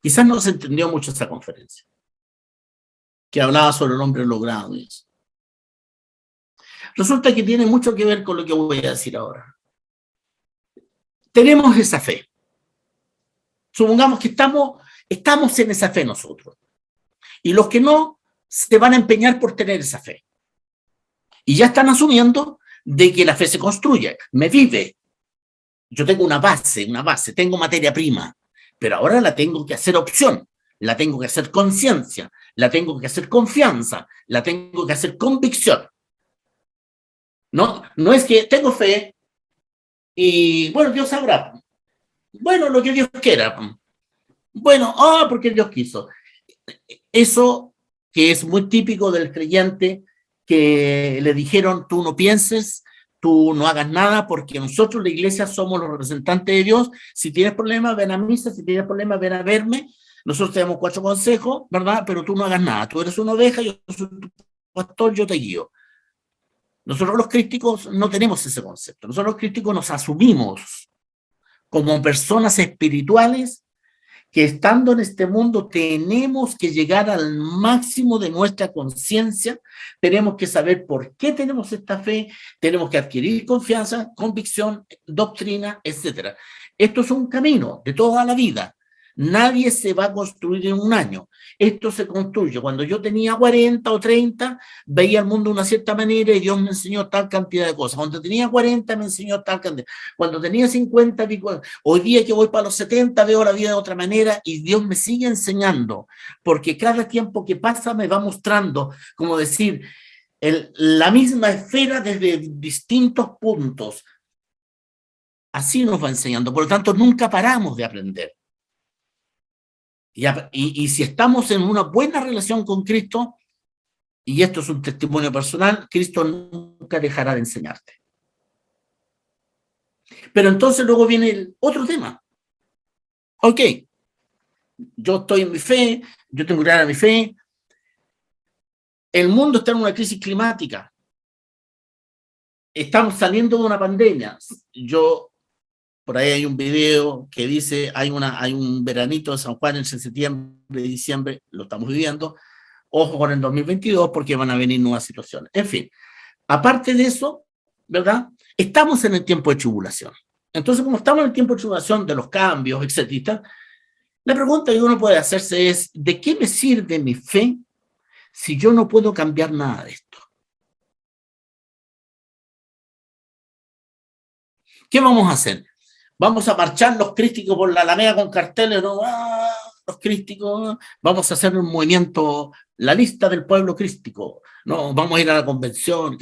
Speaker 1: Quizás no se entendió mucho esa conferencia, que hablaba sobre el hombre logrado y eso. Resulta que tiene mucho que ver con lo que voy a decir ahora. Tenemos esa fe. Supongamos que estamos en esa fe nosotros. Y los que no, se van a empeñar por tener esa fe. Y ya están asumiendo de que la fe se construye, me vive. Yo tengo una base, tengo materia prima, pero ahora la tengo que hacer opción, la tengo que hacer conciencia, la tengo que hacer confianza, la tengo que hacer convicción. No es que tengo fe y, bueno, Dios sabrá. Bueno, lo que Dios quiera. Bueno, porque Dios quiso. Eso que es muy típico del creyente, que le dijeron, tú no pienses, tú no hagas nada, porque nosotros, la iglesia, somos los representantes de Dios. Si tienes problemas, ven a misa, si tienes problemas, ven a verme. Nosotros te damos 4 consejos, ¿verdad? Pero tú no hagas nada. Tú eres una oveja, yo soy tu pastor, yo te guío. Nosotros los crísticos no tenemos ese concepto. Nosotros los crísticos nos asumimos como personas espirituales que estando en este mundo tenemos que llegar al máximo de nuestra conciencia, tenemos que saber por qué tenemos esta fe, tenemos que adquirir confianza, convicción, doctrina, etc. Esto es un camino de toda la vida. Nadie se va a construir en un año. Esto se construye. Cuando yo tenía 40 o 30, veía el mundo de una cierta manera y Dios me enseñó tal cantidad de cosas. Cuando tenía 40 me enseñó tal cantidad. Cuando tenía 50, hoy día que voy para los 70, veo la vida de otra manera y Dios me sigue enseñando. Porque cada tiempo que pasa me va mostrando, como decir, la misma esfera desde distintos puntos. Así nos va enseñando. Por lo tanto, nunca paramos de aprender. Y si estamos en una buena relación con Cristo, y esto es un testimonio personal, Cristo nunca dejará de enseñarte. Pero entonces luego viene el otro tema. Ok, yo estoy en mi fe, yo tengo que dar a mi fe. El mundo está en una crisis climática. Estamos saliendo de una pandemia. Por ahí hay un video que dice, hay un veranito de San Juan en septiembre, diciembre, lo estamos viviendo. Ojo con el 2022 porque van a venir nuevas situaciones. En fin, aparte de eso, ¿verdad? Estamos en el tiempo de tribulación. Entonces, como estamos en el tiempo de tribulación de los cambios, etcétera, la pregunta que uno puede hacerse es, ¿de qué me sirve mi fe si yo no puedo cambiar nada de esto? ¿Qué vamos a hacer? Vamos a marchar los crísticos por la Alameda con carteles, ¿no? Los crísticos, vamos a hacer un movimiento, la lista del pueblo crístico, no, vamos a ir a la convención.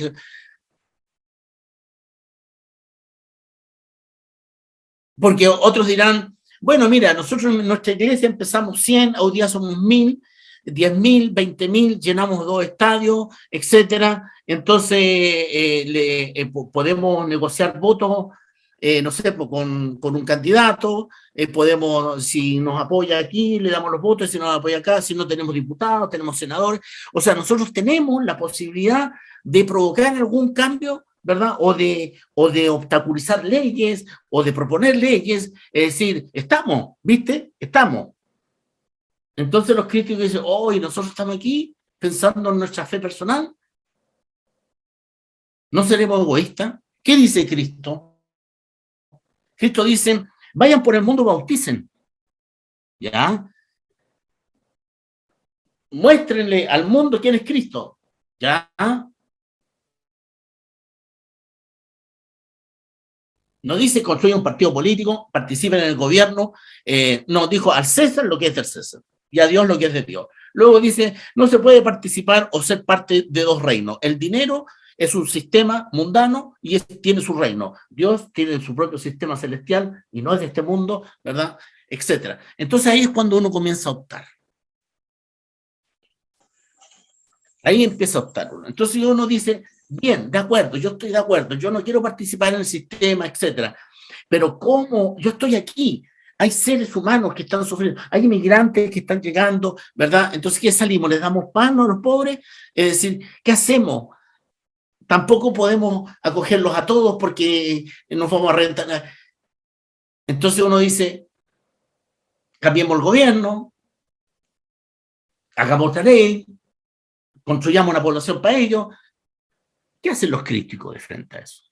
Speaker 1: Porque otros dirán, bueno, mira, nosotros en nuestra iglesia empezamos 100, hoy día somos 1000, 10.000, 20.000, llenamos 2 estadios, etcétera. Entonces podemos negociar votos, no sé, con un candidato, podemos, si nos apoya aquí, le damos los votos, si nos apoya acá, si no tenemos diputados, tenemos senadores. O sea, nosotros tenemos la posibilidad de provocar algún cambio, ¿verdad? O de obstaculizar leyes, o de proponer leyes, es decir, estamos, ¿viste? Estamos. Entonces los críticos dicen, y nosotros estamos aquí pensando en nuestra fe personal. ¿No seremos egoístas? ¿Qué dice Cristo? Cristo dice, vayan por el mundo, bauticen. ¿Ya? Muéstrenle al mundo quién es Cristo. ¿Ya? No dice construyan un partido político, participen en el gobierno. No, dijo al César lo que es del César y a Dios lo que es de Dios. Luego dice, no se puede participar o ser parte de 2 reinos, el dinero es un sistema mundano y tiene su reino. Dios tiene su propio sistema celestial y no es de este mundo, ¿verdad? Etcétera. Entonces ahí es cuando uno comienza a optar. Ahí empieza a optar uno. Entonces uno dice, bien, de acuerdo, yo estoy de acuerdo, yo no quiero participar en el sistema, etcétera. Pero ¿cómo? Yo estoy aquí. Hay seres humanos que están sufriendo, hay inmigrantes que están llegando, ¿verdad? Entonces, ¿qué salimos? ¿Les damos pan a los pobres? Es decir, ¿qué hacemos? Tampoco podemos acogerlos a todos porque nos vamos a rentar. Entonces uno dice, cambiemos el gobierno, hagamos otra ley, construyamos una población para ellos. ¿Qué hacen los críticos de frente a eso?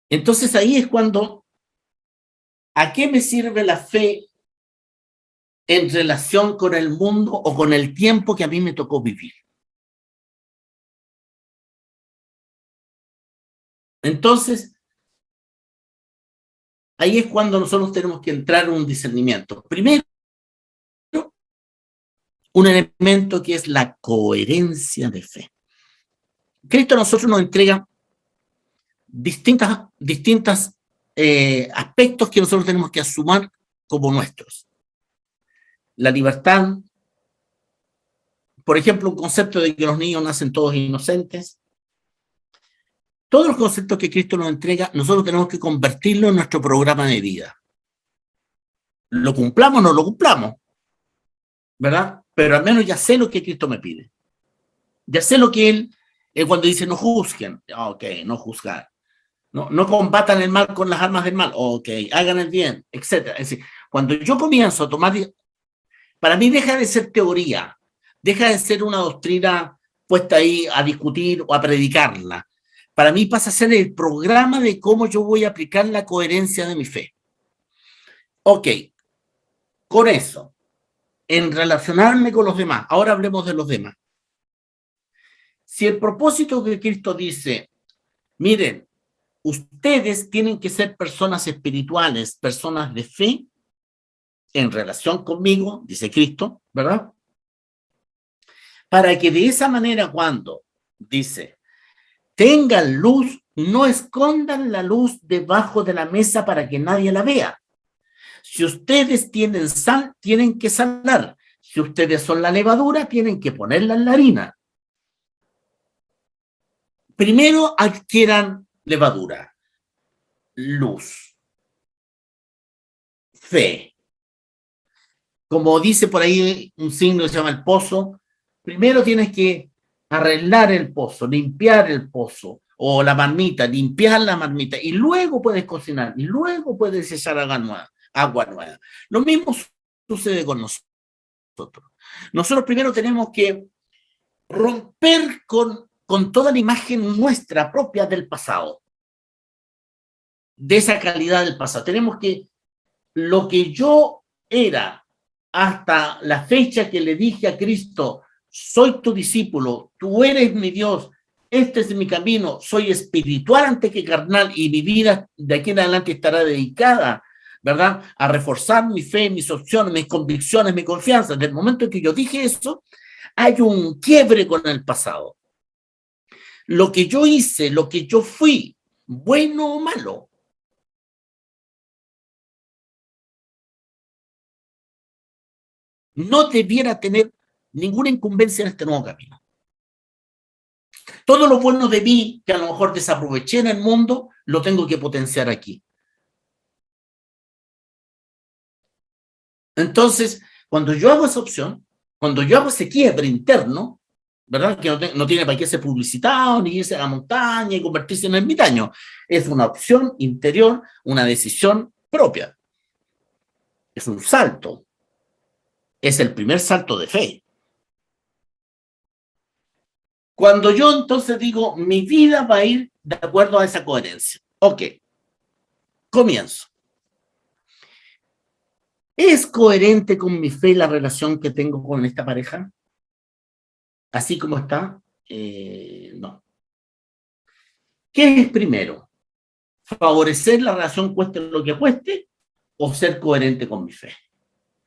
Speaker 1: Entonces ahí es cuando, ¿a qué me sirve la fe en relación con el mundo o con el tiempo que a mí me tocó vivir? Entonces, ahí es cuando nosotros tenemos que entrar en un discernimiento. Primero, un elemento que es la coherencia de fe. Cristo a nosotros nos entrega distintas aspectos que nosotros tenemos que asumir como nuestros. La libertad, por ejemplo, un concepto de que los niños nacen todos inocentes. Todos los conceptos que Cristo nos entrega, nosotros tenemos que convertirlo en nuestro programa de vida. Lo cumplamos o no lo cumplamos, ¿verdad? Pero al menos ya sé lo que Cristo me pide. Ya sé lo que Él, cuando dice no juzguen, ok, no juzgar. No combatan el mal con las armas del mal, ok, hagan el bien, etc. Es decir, cuando yo comienzo a tomar, para mí deja de ser teoría, deja de ser una doctrina puesta ahí a discutir o a predicarla. Para mí pasa a ser el programa de cómo yo voy a aplicar la coherencia de mi fe. Ok, con eso, en relacionarme con los demás, ahora hablemos de los demás. Si el propósito que Cristo dice, miren, ustedes tienen que ser personas espirituales, personas de fe, en relación conmigo, dice Cristo, ¿verdad? Para que de esa manera cuando dice, tengan luz, no escondan la luz debajo de la mesa para que nadie la vea. Si ustedes tienen sal, tienen que salar. Si ustedes son la levadura, tienen que ponerla en la harina. Primero adquieran levadura, luz, fe. Como dice por ahí un signo que se llama el pozo, primero tienes que arreglar el pozo, limpiar el pozo o la marmita, limpiar la marmita y luego puedes cocinar y luego puedes echar agua nueva. Lo mismo sucede con nosotros. Nosotros primero tenemos que romper con toda la imagen nuestra propia del pasado, de esa calidad del pasado. Tenemos que, lo que yo era hasta la fecha que le dije a Cristo, soy tu discípulo, tú eres mi Dios, este es mi camino, soy espiritual antes que carnal y mi vida de aquí en adelante estará dedicada, ¿verdad? A reforzar mi fe, mis opciones, mis convicciones, mi confianza. Desde el momento en que yo dije eso, hay un quiebre con el pasado. Lo que yo hice, lo que yo fui, bueno o malo, no debiera tener ninguna incumbencia en este nuevo camino. Todo lo bueno de mí, que a lo mejor desaproveché en el mundo, lo tengo que potenciar aquí. Entonces, cuando yo hago esa opción, cuando yo hago ese quiebre interno, ¿verdad? Que no tiene para qué ser publicitado, ni irse a la montaña y convertirse en ermitaño. Es una opción interior, una decisión propia. Es un salto. Es el primer salto de fe. Cuando yo entonces digo, mi vida va a ir de acuerdo a esa coherencia. Ok, comienzo. ¿Es coherente con mi fe la relación que tengo con esta pareja? Así como está, no. ¿Qué es primero? ¿Favorecer la relación cueste lo que cueste o ser coherente con mi fe?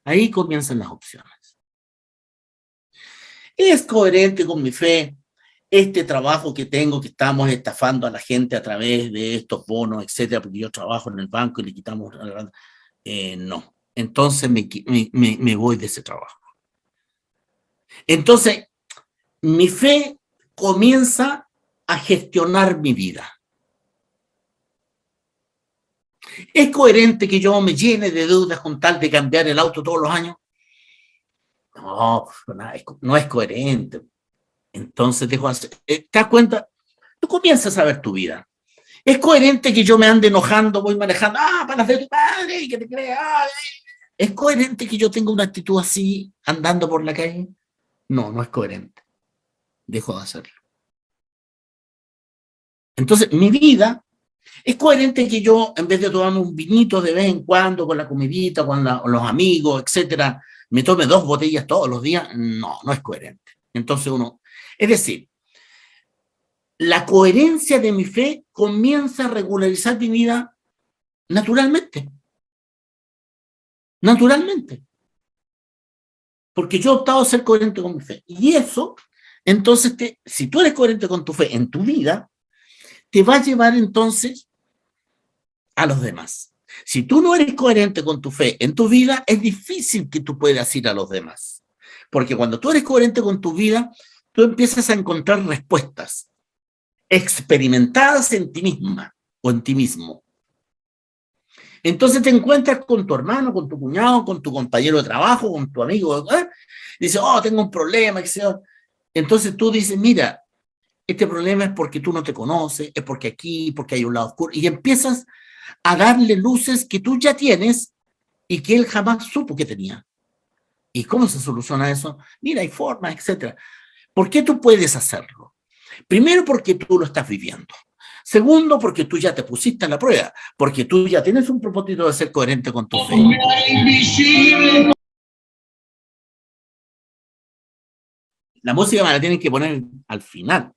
Speaker 1: Ahí comienzan las opciones. ¿Es coherente con mi fe este trabajo que tengo, que estamos estafando a la gente a través de estos bonos, etcétera, porque yo trabajo en el banco y le quitamos... no. Entonces me voy de ese trabajo. Entonces, mi fe comienza a gestionar mi vida. ¿Es coherente que yo me llene de deudas con tal de cambiar el auto todos los años? No, no es coherente. Entonces, ¿te das cuenta? Tú comienzas a ver tu vida. ¿Es coherente que yo me ande enojando, voy manejando, para hacer tu padre, y que te crea? ¿Es coherente que yo tenga una actitud así andando por la calle? No, no es coherente. Dejo de hacerlo. Entonces, mi vida es coherente que yo, en vez de tomarme un vinito de vez en cuando con la comidita, con los amigos, etcétera, me tome 2 botellas todos los días. No, no es coherente. Entonces es decir, la coherencia de mi fe comienza a regularizar mi vida naturalmente. Naturalmente. Porque yo he optado a ser coherente con mi fe. Y eso, entonces, si tú eres coherente con tu fe en tu vida, te va a llevar entonces a los demás. Si tú no eres coherente con tu fe en tu vida, es difícil que tú puedas ir a los demás. Porque cuando tú eres coherente con tu vida, tú empiezas a encontrar respuestas experimentadas en ti misma o en ti mismo. Entonces te encuentras con tu hermano, con tu cuñado, con tu compañero de trabajo, con tu amigo. Dices, tengo un problema. Entonces tú dices, mira, este problema es porque tú no te conoces, es porque aquí, porque hay un lado oscuro. Y empiezas a darle luces que tú ya tienes y que él jamás supo que tenía. ¿Y cómo se soluciona eso? Mira, hay formas, etcétera. ¿Por qué tú puedes hacerlo? Primero, porque tú lo estás viviendo. Segundo, porque tú ya te pusiste en la prueba, porque tú ya tienes un propósito de ser coherente con tu fe. La música me la tienen que poner al final.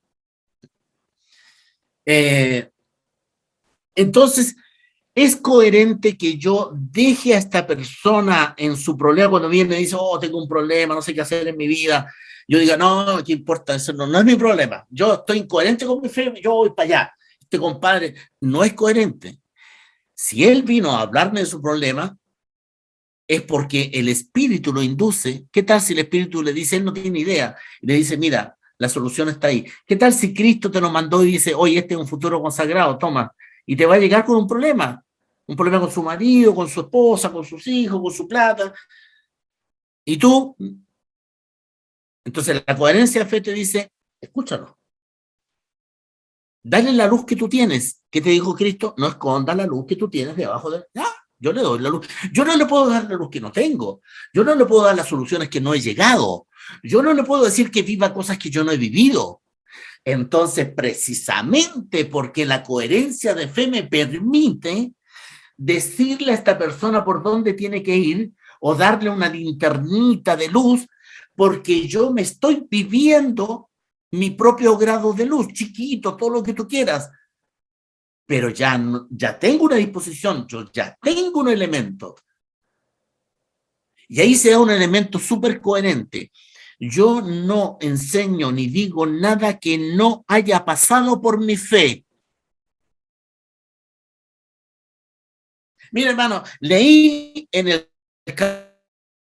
Speaker 1: Entonces, ¿es coherente que yo deje a esta persona en su problema cuando viene y dice, tengo un problema, no sé qué hacer en mi vida? Yo diga, no, ¿qué importa? Eso no es mi problema. Yo estoy incoherente con mi fe, yo voy para allá. Este compadre no es coherente. Si él vino a hablarme de su problema, es porque el espíritu lo induce. ¿Qué tal si el espíritu le dice, él no tiene idea, y le dice, mira, la solución está ahí? ¿Qué tal si Cristo te lo mandó y dice, oye, este es un futuro consagrado, toma, y te va a llegar con un problema con su marido, con su esposa, con sus hijos, con su plata, y tú? Entonces la coherencia de fe te dice, escúchalo, dale la luz que tú tienes. ¿Qué te dijo Cristo? No esconda la luz que tú tienes debajo de... Yo le doy la luz. Yo no le puedo dar la luz que no tengo. Yo no le puedo dar las soluciones que no he llegado. Yo no le puedo decir que viva cosas que yo no he vivido. Entonces, precisamente porque la coherencia de fe me permite decirle a esta persona por dónde tiene que ir o darle una linternita de luz, porque yo me estoy viviendo mi propio grado de luz, chiquito, todo lo que tú quieras, pero ya tengo una disposición, yo ya tengo un elemento. Y ahí se da un elemento súper coherente. Yo no enseño ni digo nada que no haya pasado por mi fe. Mira, hermano, leí en el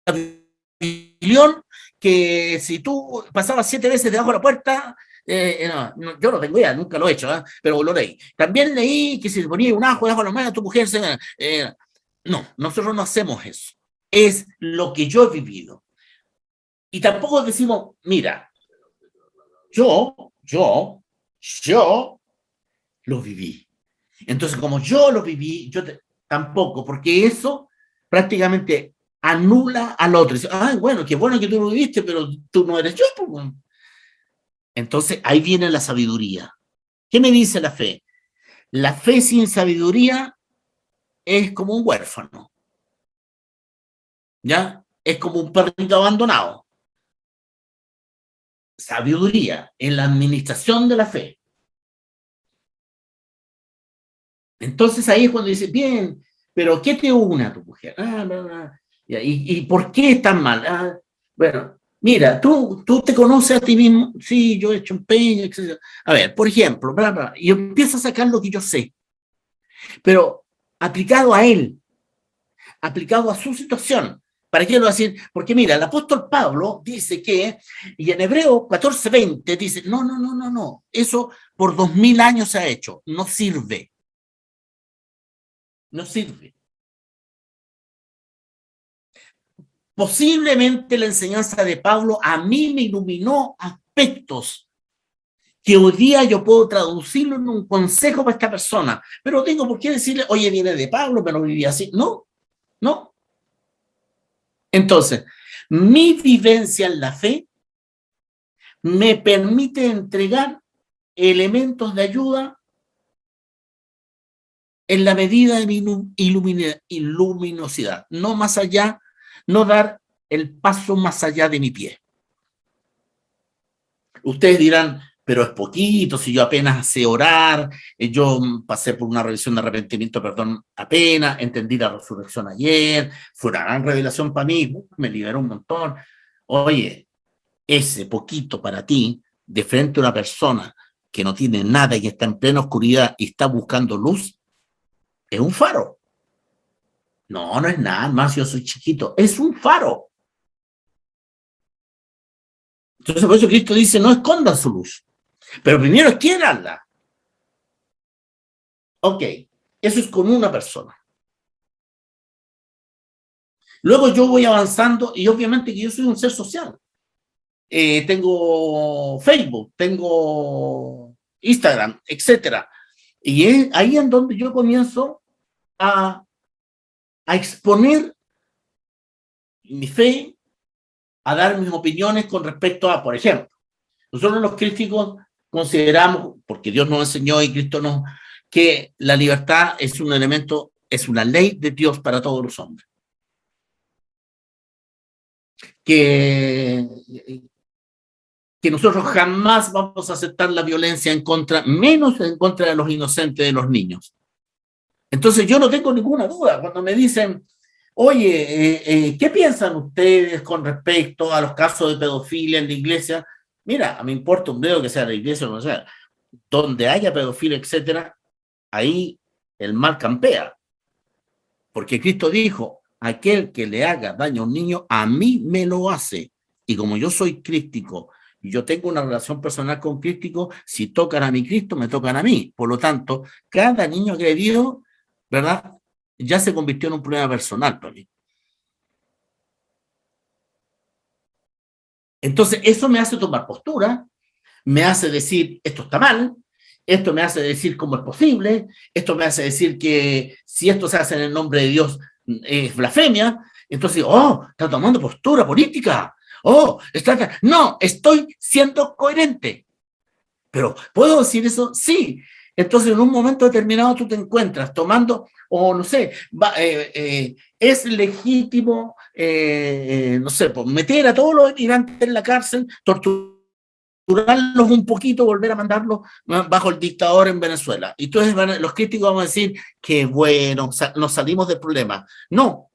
Speaker 1: Capilión que si tú pasabas 7 veces debajo de la puerta, yo no tengo idea, nunca lo he hecho, pero lo leí. También leí que si te ponía un ajo debajo de la mano, tu mujer se... no, nosotros no hacemos eso. Es lo que yo he vivido. Y tampoco decimos, mira, yo lo viví. Entonces, como yo lo viví, tampoco, porque eso prácticamente anula al otro. Dice, bueno, qué bueno que tú lo viviste, pero tú no eres yo. Pues. Entonces, ahí viene la sabiduría. ¿Qué me dice la fe? La fe sin sabiduría es como un huérfano. ¿Ya? Es como un perrito abandonado. Sabiduría en la administración de la fe. Entonces ahí es cuando dice, bien, pero ¿qué te une a tu mujer? ¿Y por qué es tan mal? Bueno, Mira, tú te conoces a ti mismo. Sí, yo he hecho empeño, etc. A ver, por ejemplo, bla, bla, y empiezo a sacar lo que yo sé, pero aplicado a él, aplicado a su situación. ¿Para qué lo va a decir? Porque mira, el apóstol Pablo dice que, y en Hebreo 14:20 dice, no, no, no, no, no, eso por 2000 años se ha hecho, no sirve, no sirve. Posiblemente la enseñanza de Pablo a mí me iluminó aspectos que hoy día yo puedo traducirlo en un consejo para esta persona, pero tengo por qué decirle, oye, viene de Pablo, pero vivía así. No, no. Entonces, mi vivencia en la fe me permite entregar elementos de ayuda en la medida de mi luminosidad, no más allá, no dar el paso más allá de mi pie. Ustedes dirán, pero es poquito, si yo apenas sé orar, yo pasé por una revisión de arrepentimiento, perdón, apenas, entendí la resurrección ayer, fue una gran revelación para mí, me liberó un montón. Oye, ese poquito para ti, de frente a una persona que no tiene nada y que está en plena oscuridad y está buscando luz, es un faro. No, no es nada más, yo soy chiquito, es un faro. Entonces por eso Cristo dice, no escondan su luz, pero primero adquiéranla. Ok, eso es con una persona. Luego yo voy avanzando y obviamente que yo soy un ser social. Tengo Facebook, tengo Instagram, etcétera. Y es ahí en donde yo comienzo a, a exponer mi fe, a dar mis opiniones con respecto a, por ejemplo, nosotros los críticos consideramos, porque Dios nos enseñó y Cristo nos, que la libertad es un elemento, es una ley de Dios para todos los hombres. Que, que nosotros jamás vamos a aceptar la violencia en contra, menos en contra de los inocentes, de los niños. Entonces yo no tengo ninguna duda cuando me dicen, oye, ¿qué piensan ustedes con respecto a los casos de pedofilia en la iglesia? Mira, a mí me importa un dedo que sea la iglesia o no sea. Donde haya pedofilia, etcétera, ahí el mal campea. Porque Cristo dijo, aquel que le haga daño a un niño, a mí me lo hace. Y como yo soy crístico y yo tengo una relación personal con crístico, si tocan a mi Cristo, me tocan a mí. Por lo tanto, cada niño agredido, ¿verdad? Ya se convirtió en un problema personal para mí. Entonces, eso me hace tomar postura, me hace decir, esto está mal, esto me hace decir cómo es posible, esto me hace decir que si esto se hace en el nombre de Dios es blasfemia, entonces, oh, está tomando postura política, oh, está... No, estoy siendo coherente. Pero, ¿puedo decir eso? Sí. Entonces, en un momento determinado tú te encuentras tomando, o no sé, es legítimo, no sé, pues, meter a todos los inmigrantes en la cárcel, torturarlos un poquito, volver a mandarlos bajo el dictador en Venezuela. Y entonces los críticos van a decir que bueno, nos salimos del problema. No,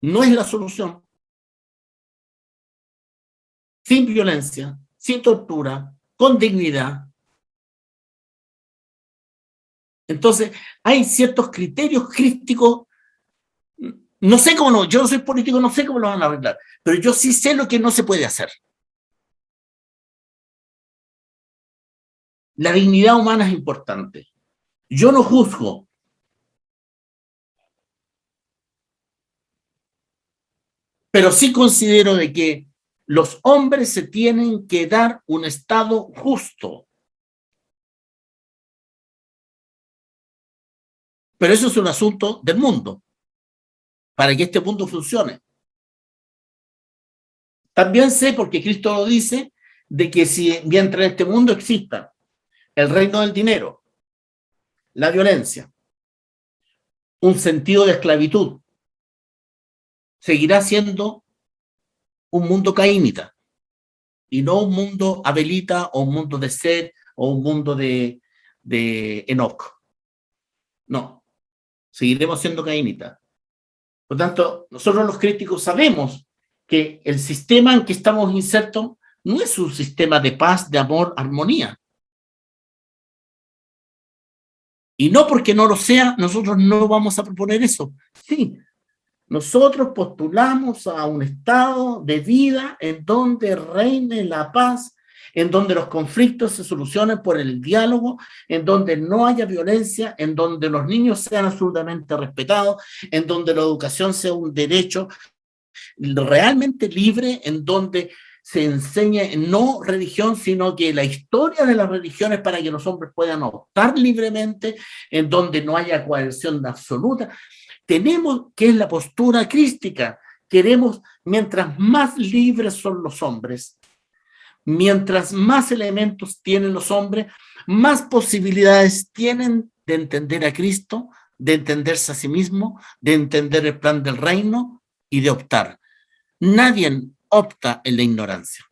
Speaker 1: no es la solución. Sin violencia, sin tortura, con dignidad. Entonces, hay ciertos criterios críticos. No sé cómo, no, yo no soy político, no sé cómo lo van a arreglar, pero yo sí sé lo que no se puede hacer. La dignidad humana es importante. Yo no juzgo, pero sí considero de que los hombres se tienen que dar un estado justo. Pero eso es un asunto del mundo, para que este mundo funcione. También sé, porque Cristo lo dice, de que si mientras en este mundo exista el reino del dinero, la violencia, un sentido de esclavitud, seguirá siendo un mundo caínita y no un mundo abelita o un mundo de Seth o un mundo de Enoch. No, seguiremos siendo caínitas. Por tanto, nosotros los críticos sabemos que el sistema en que estamos insertos no es un sistema de paz, de amor, armonía. Y no porque no lo sea, nosotros no vamos a proponer eso. Sí, nosotros postulamos a un estado de vida en donde reine la paz, en donde los conflictos se solucionen por el diálogo, en donde no haya violencia, en donde los niños sean absolutamente respetados, en donde la educación sea un derecho realmente libre, en donde se enseñe no religión, sino que la historia de las religiones para que los hombres puedan optar libremente, en donde no haya coerción absoluta. Tenemos que es la postura crística. Queremos, mientras más libres son los hombres, mientras más elementos tienen los hombres, más posibilidades tienen de entender a Cristo, de entenderse a sí mismo, de entender el plan del reino y de optar. Nadie opta en la ignorancia.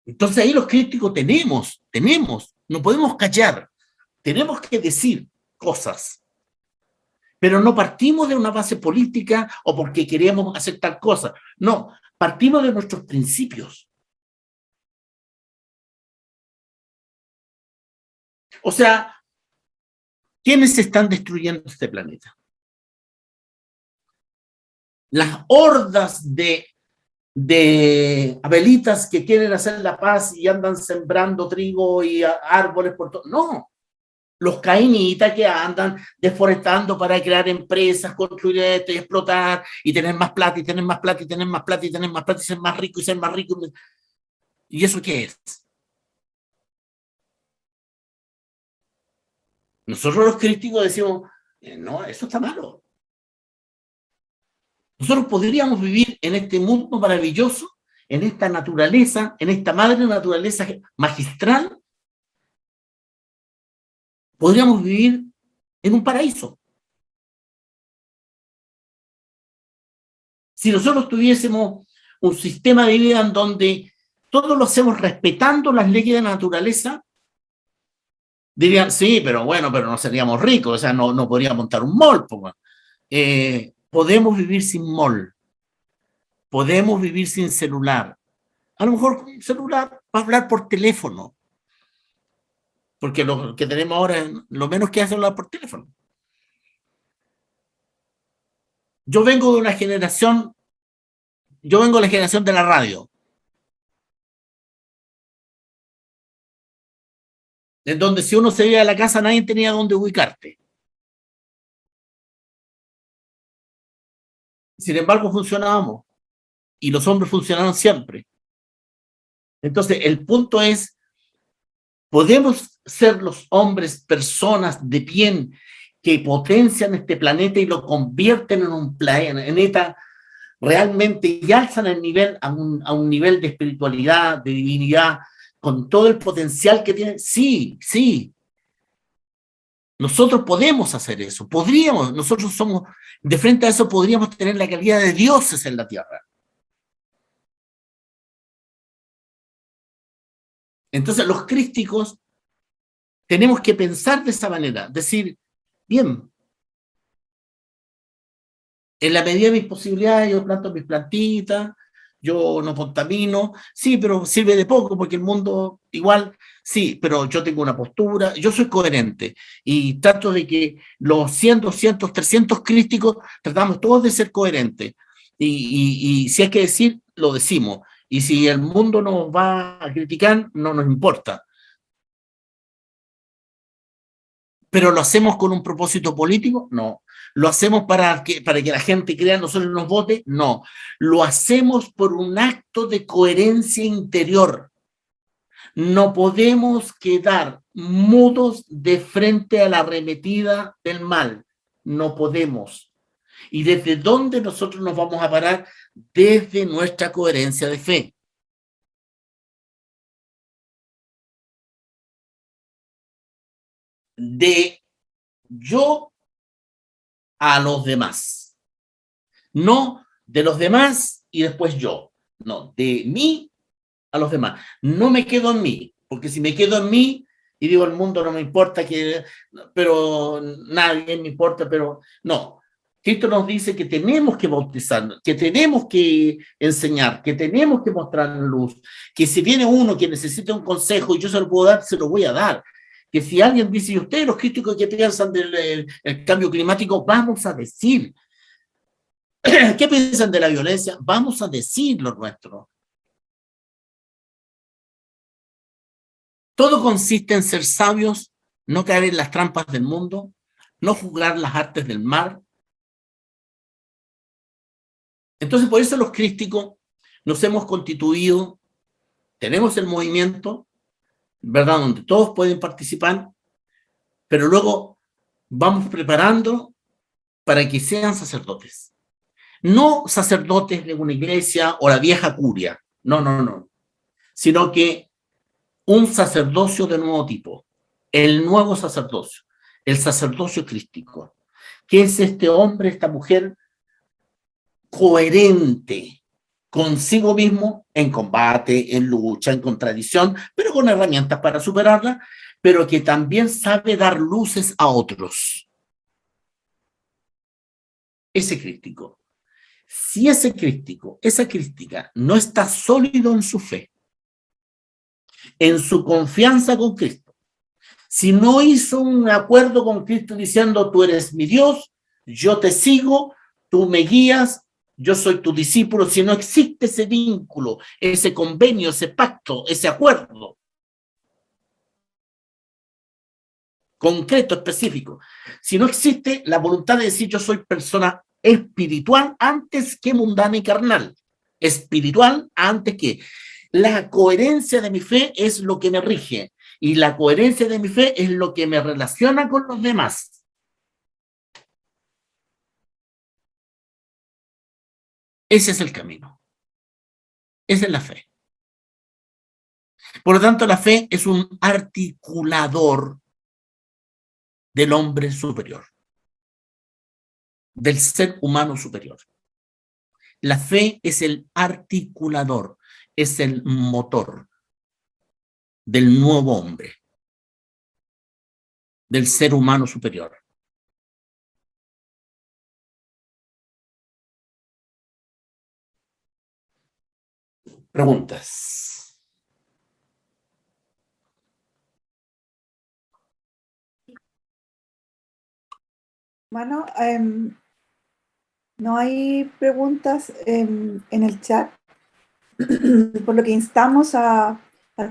Speaker 1: Entonces ahí los críticos tenemos, no podemos callar, tenemos que decir cosas, pero no partimos de una base política o porque queremos hacer tal cosa, no, partimos de nuestros principios. O sea, ¿quiénes están destruyendo este planeta? Las hordas de abelitas que quieren hacer la paz y andan sembrando trigo y árboles por todo. No, los cainitas que andan deforestando para crear empresas, construir esto y explotar y tener más plata y tener más plata y tener más plata y tener más plata y ser más rico y ser más rico. ¿Y eso qué es? Nosotros los críticos decimos, no, eso está malo. Nosotros podríamos vivir en este mundo maravilloso, en esta naturaleza, en esta madre naturaleza magistral, podríamos vivir en un paraíso. Si nosotros tuviésemos un sistema de vida en donde todos lo hacemos respetando las leyes de la naturaleza, dirían, sí, pero bueno, pero no seríamos ricos, o sea, no podríamos montar un mall. Podemos vivir sin mall, podemos vivir sin celular. A lo mejor con un celular va a hablar por teléfono, porque lo que tenemos ahora, lo menos que hace hablar por teléfono. Yo vengo de una generación, yo vengo de la generación de la radio, en donde si uno se iba a la casa nadie tenía dónde ubicarte. Sin embargo, funcionábamos y los hombres funcionaron siempre. Entonces, el punto es, ¿podemos ser los hombres personas de bien que potencian este planeta y lo convierten en un planeta realmente y alzan el nivel a un nivel de espiritualidad, de divinidad, con todo el potencial que tiene? Sí, sí. Nosotros podemos hacer eso, podríamos, nosotros somos, de frente a eso podríamos tener la calidad de dioses en la tierra. Entonces los crísticos tenemos que pensar de esa manera, decir, bien, en la medida de mis posibilidades yo planto mis plantitas, yo no contamino, sí, pero sirve de poco porque el mundo igual, sí, pero yo tengo una postura, yo soy coherente y trato de que los 100, 200, 300 críticos tratamos todos de ser coherentes y si hay que decir, lo decimos y si el mundo nos va a criticar, no nos importa. ¿Pero lo hacemos con un propósito político? No. ¿Lo hacemos para que la gente crea en nosotros y nos vote? No. Lo hacemos por un acto de coherencia interior. No podemos quedar mudos de frente a la arremetida del mal. No podemos. ¿Y desde dónde nosotros nos vamos a parar? Desde nuestra coherencia de fe. De yo a los demás. No de los demás y después yo. No, de mí a los demás. No me quedo en mí, porque si me quedo en mí y digo el mundo no me importa, pero nadie me importa, pero no. Cristo nos dice que tenemos que bautizarnos, que tenemos que enseñar, que tenemos que mostrar la luz, que si viene uno que necesita un consejo y yo se lo puedo dar, se lo voy a dar. Que si alguien dice, ¿y ustedes los críticos que piensan del el cambio climático? Vamos a decir. ¿Qué piensan de la violencia? Vamos a decir lo nuestro. Todo consiste en ser sabios, no caer en las trampas del mundo, no jugar las artes del mar. Entonces, por eso los crísticos nos hemos constituido, tenemos el movimiento, ¿verdad? Donde todos pueden participar, pero luego vamos preparando para que sean sacerdotes. No sacerdotes de una iglesia o la vieja curia, no, no, no, sino que un sacerdocio de nuevo tipo, el nuevo sacerdocio, el sacerdocio crístico, que es este hombre, esta mujer coherente consigo mismo en combate, en lucha, en contradicción, pero con herramientas para superarla, pero que también sabe dar luces a otros. Ese crístico. Si ese crístico, esa crística, no está sólido en su fe, en su confianza con Cristo, si no hizo un acuerdo con Cristo diciendo, tú eres mi Dios, yo te sigo, tú me guías, yo soy tu discípulo, si no existe ese vínculo, ese convenio, ese pacto, ese acuerdo concreto, específico, si no existe la voluntad de decir yo soy persona espiritual antes que mundana y carnal, espiritual antes que la coherencia de mi fe es lo que me rige y la coherencia de mi fe es lo que me relaciona con los demás. Ese es el camino. Esa es la fe. Por lo tanto, la fe es un articulador del hombre superior, del ser humano superior. La fe es el articulador, es el motor del nuevo hombre, del ser humano superior. Preguntas.
Speaker 2: Bueno, no hay preguntas en el chat, por lo que instamos a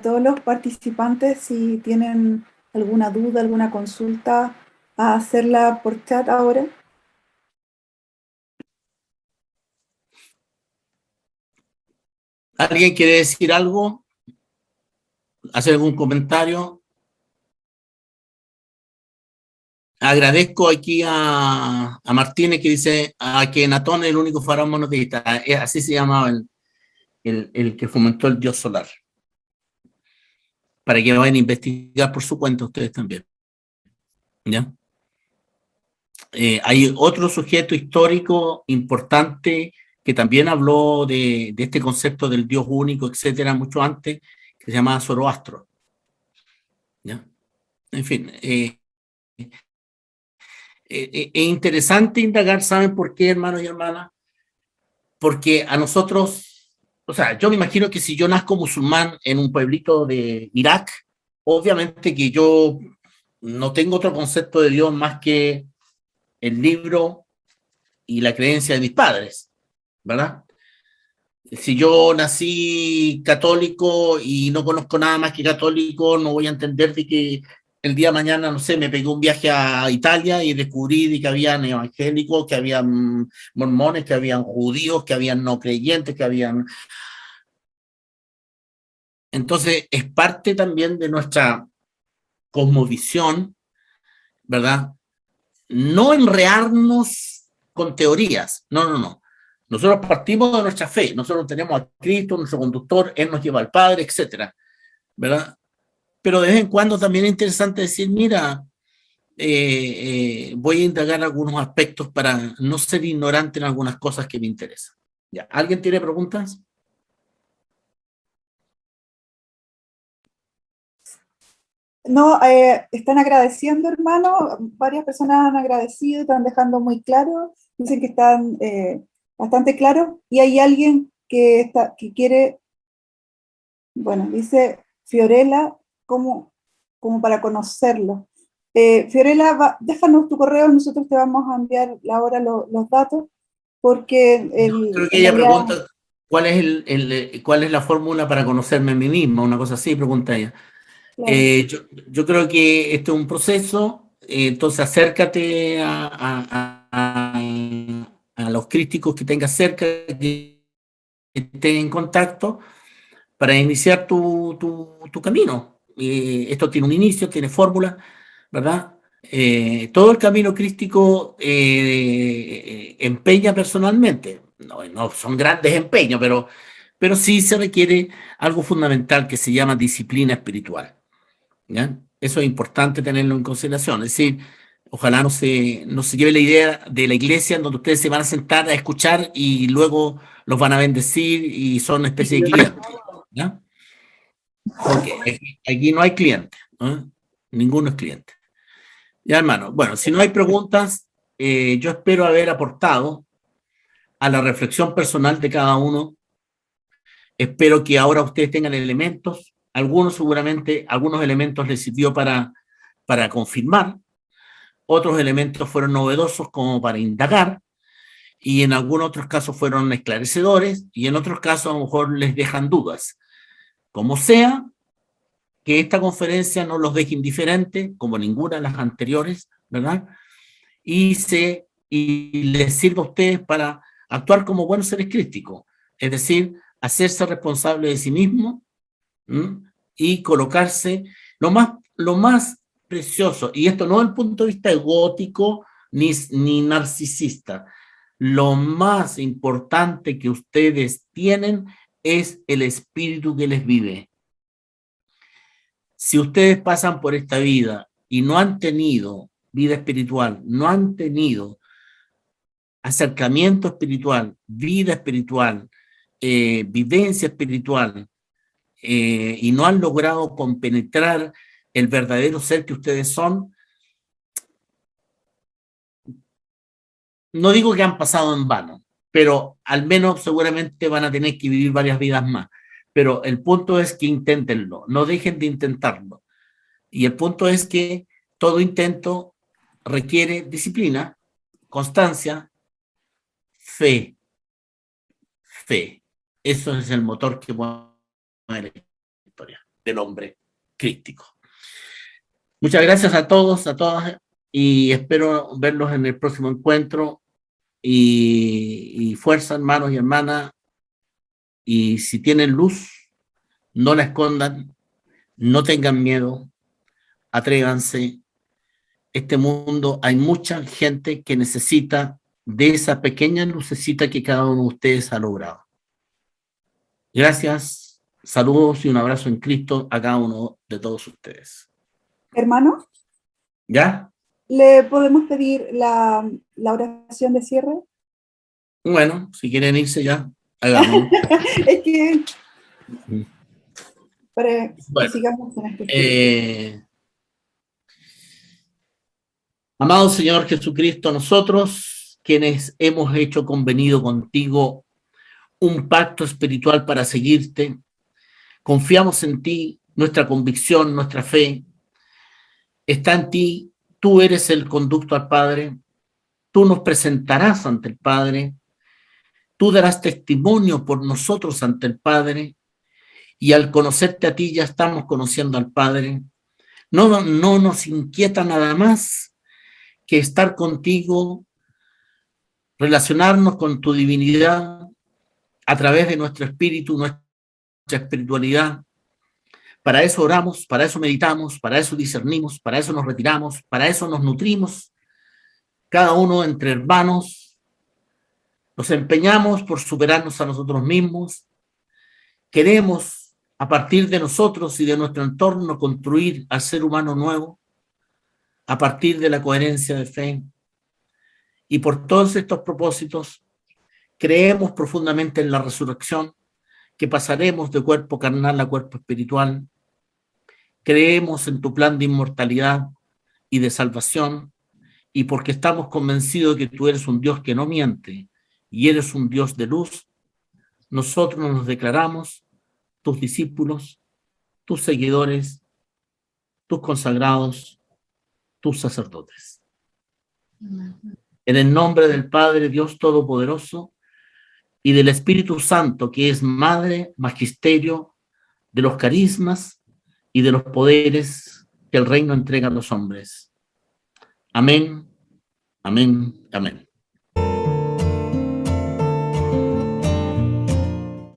Speaker 2: todos los participantes, si tienen alguna duda, alguna consulta, a hacerla por chat ahora.
Speaker 1: ¿Alguien quiere decir algo? ¿Hacer algún comentario? Agradezco aquí a Martínez que dice a que Natón es el único faraón monoteísta. Así se llamaba el que fomentó el dios solar. Para que vayan a investigar por su cuenta ustedes también. ¿Ya? Hay otro sujeto histórico importante que también habló de este concepto del Dios único, etcétera, mucho antes, que se llamaba Zoroastro. ¿Ya? En fin, es interesante indagar, ¿saben por qué, hermanos y hermanas? Porque a nosotros, o sea, yo me imagino que si yo nazco musulmán en un pueblito de Irak, obviamente que yo no tengo otro concepto de Dios más que el libro y la creencia de mis padres, ¿verdad? Si yo nací católico y no conozco nada más que católico, no voy a entender de que el día de mañana, no sé, me pegué un viaje a Italia y descubrí de que habían evangélicos, que habían mormones, que habían judíos, que habían no creyentes, que habían... Entonces, es parte también de nuestra cosmovisión, ¿verdad? No enrearnos con teorías, no, no, no. Nosotros partimos de nuestra fe, nosotros tenemos a Cristo, nuestro conductor, Él nos lleva al Padre, etcétera, ¿verdad? Pero de vez en cuando también es interesante decir, mira, voy a indagar algunos aspectos para no ser ignorante en algunas cosas que me interesan. ¿Ya? ¿Alguien tiene preguntas?
Speaker 2: No, están agradeciendo, hermano. Varias personas han agradecido, están dejando muy claro dicen que están bastante claros, y hay alguien que quiere, bueno, dice Fiorella, como para conocerlo. Fiorella, déjanos tu correo, nosotros te vamos a enviar ahora los datos, porque
Speaker 1: Creo que
Speaker 2: en
Speaker 1: ella
Speaker 2: realidad,
Speaker 1: pregunta cuál es cuál es la fórmula para conocerme a mí misma, una cosa así, pregunta ella.
Speaker 2: claro,
Speaker 1: Yo creo que este es un proceso, entonces acércate a los críticos que tengas cerca, que estén en contacto, para iniciar tu camino. Esto tiene un inicio, tiene fórmula, ¿verdad? Todo el camino crístico empeña personalmente. No son grandes empeños, pero sí se requiere algo fundamental que se llama disciplina espiritual. ¿Ya? Eso es importante tenerlo en consideración. Es decir, ojalá no se lleve la idea de la iglesia en donde ustedes se van a sentar a escuchar y luego los van a bendecir y son una especie de clientes. ¿Ya? Porque aquí no hay cliente, ¿no? Ninguno es cliente. Ya, hermano. Bueno, si no hay preguntas, yo espero haber aportado a la reflexión personal de cada uno. Espero que ahora ustedes tengan elementos. Algunos seguramente, algunos elementos les sirvió para confirmar. Otros elementos fueron novedosos como para indagar. Y en algunos otros casos fueron esclarecedores. Y en otros casos a lo mejor les dejan dudas. Como sea, que esta conferencia no los deje indiferentes, como ninguna de las anteriores, ¿verdad? Y les sirva a ustedes para actuar como buenos seres crísticos, es decir, hacerse responsable de sí mismo, ¿m? Y colocarse lo más precioso, y esto no desde el punto de vista egótico ni narcisista, lo más importante que ustedes tienen es el espíritu que les vive. Si ustedes pasan por esta vida y no han tenido vida espiritual, no han tenido acercamiento espiritual, vida espiritual, vivencia espiritual, y no han logrado compenetrar el verdadero ser que ustedes son, no digo que han pasado en vano, pero al menos seguramente van a tener que vivir varias vidas más. Pero el punto es que inténtenlo, no dejen de intentarlo. Y el punto es que todo intento requiere disciplina, constancia, fe, fe. Eso es el motor que mueve la historia del hombre crítico. Muchas gracias a todos, a todas, y espero verlos en el próximo encuentro. Y fuerza, hermanos y hermanas, y si tienen luz, no la escondan, no tengan miedo, atrévanse. Este mundo hay mucha gente que necesita de esa pequeña lucecita que cada uno de ustedes ha logrado. Gracias, saludos y un abrazo en Cristo a cada uno de todos ustedes.
Speaker 2: hermano,
Speaker 1: ¿Ya?
Speaker 2: ¿le podemos pedir la oración de cierre?
Speaker 1: Bueno, si quieren irse ya, hagámoslo.
Speaker 2: Es que para que
Speaker 1: Bueno,
Speaker 2: sigamos con este espíritu.
Speaker 1: amado Señor Jesucristo, nosotros quienes hemos hecho convenido contigo un pacto espiritual para seguirte, confiamos en ti, nuestra convicción, nuestra fe está en ti, tú eres el conducto al Padre, tú nos presentarás ante el Padre, tú darás testimonio por nosotros ante el Padre, y al conocerte a ti ya estamos conociendo al Padre. No nos inquieta nada más que estar contigo, relacionarnos con tu divinidad a través de nuestro espíritu, nuestra espiritualidad. Para eso oramos, para eso meditamos, para eso discernimos, para eso nos retiramos, para eso nos nutrimos, cada uno entre hermanos, nos empeñamos por superarnos a nosotros mismos, queremos a partir de nosotros y de nuestro entorno construir al ser humano nuevo, a partir de la coherencia de fe. Y por todos estos propósitos, creemos profundamente en la resurrección, que pasaremos de cuerpo carnal a cuerpo espiritual. Creemos en tu plan de inmortalidad y de salvación, y porque estamos convencidos de que tú eres un Dios que no miente y eres un Dios de luz, nosotros nos declaramos tus discípulos, tus seguidores, tus consagrados, tus sacerdotes. En el nombre del Padre, Dios Todopoderoso, y del Espíritu Santo, que es Madre, Magisterio, de los carismas y de los poderes que el reino entrega a los hombres. Amén, amén, amén.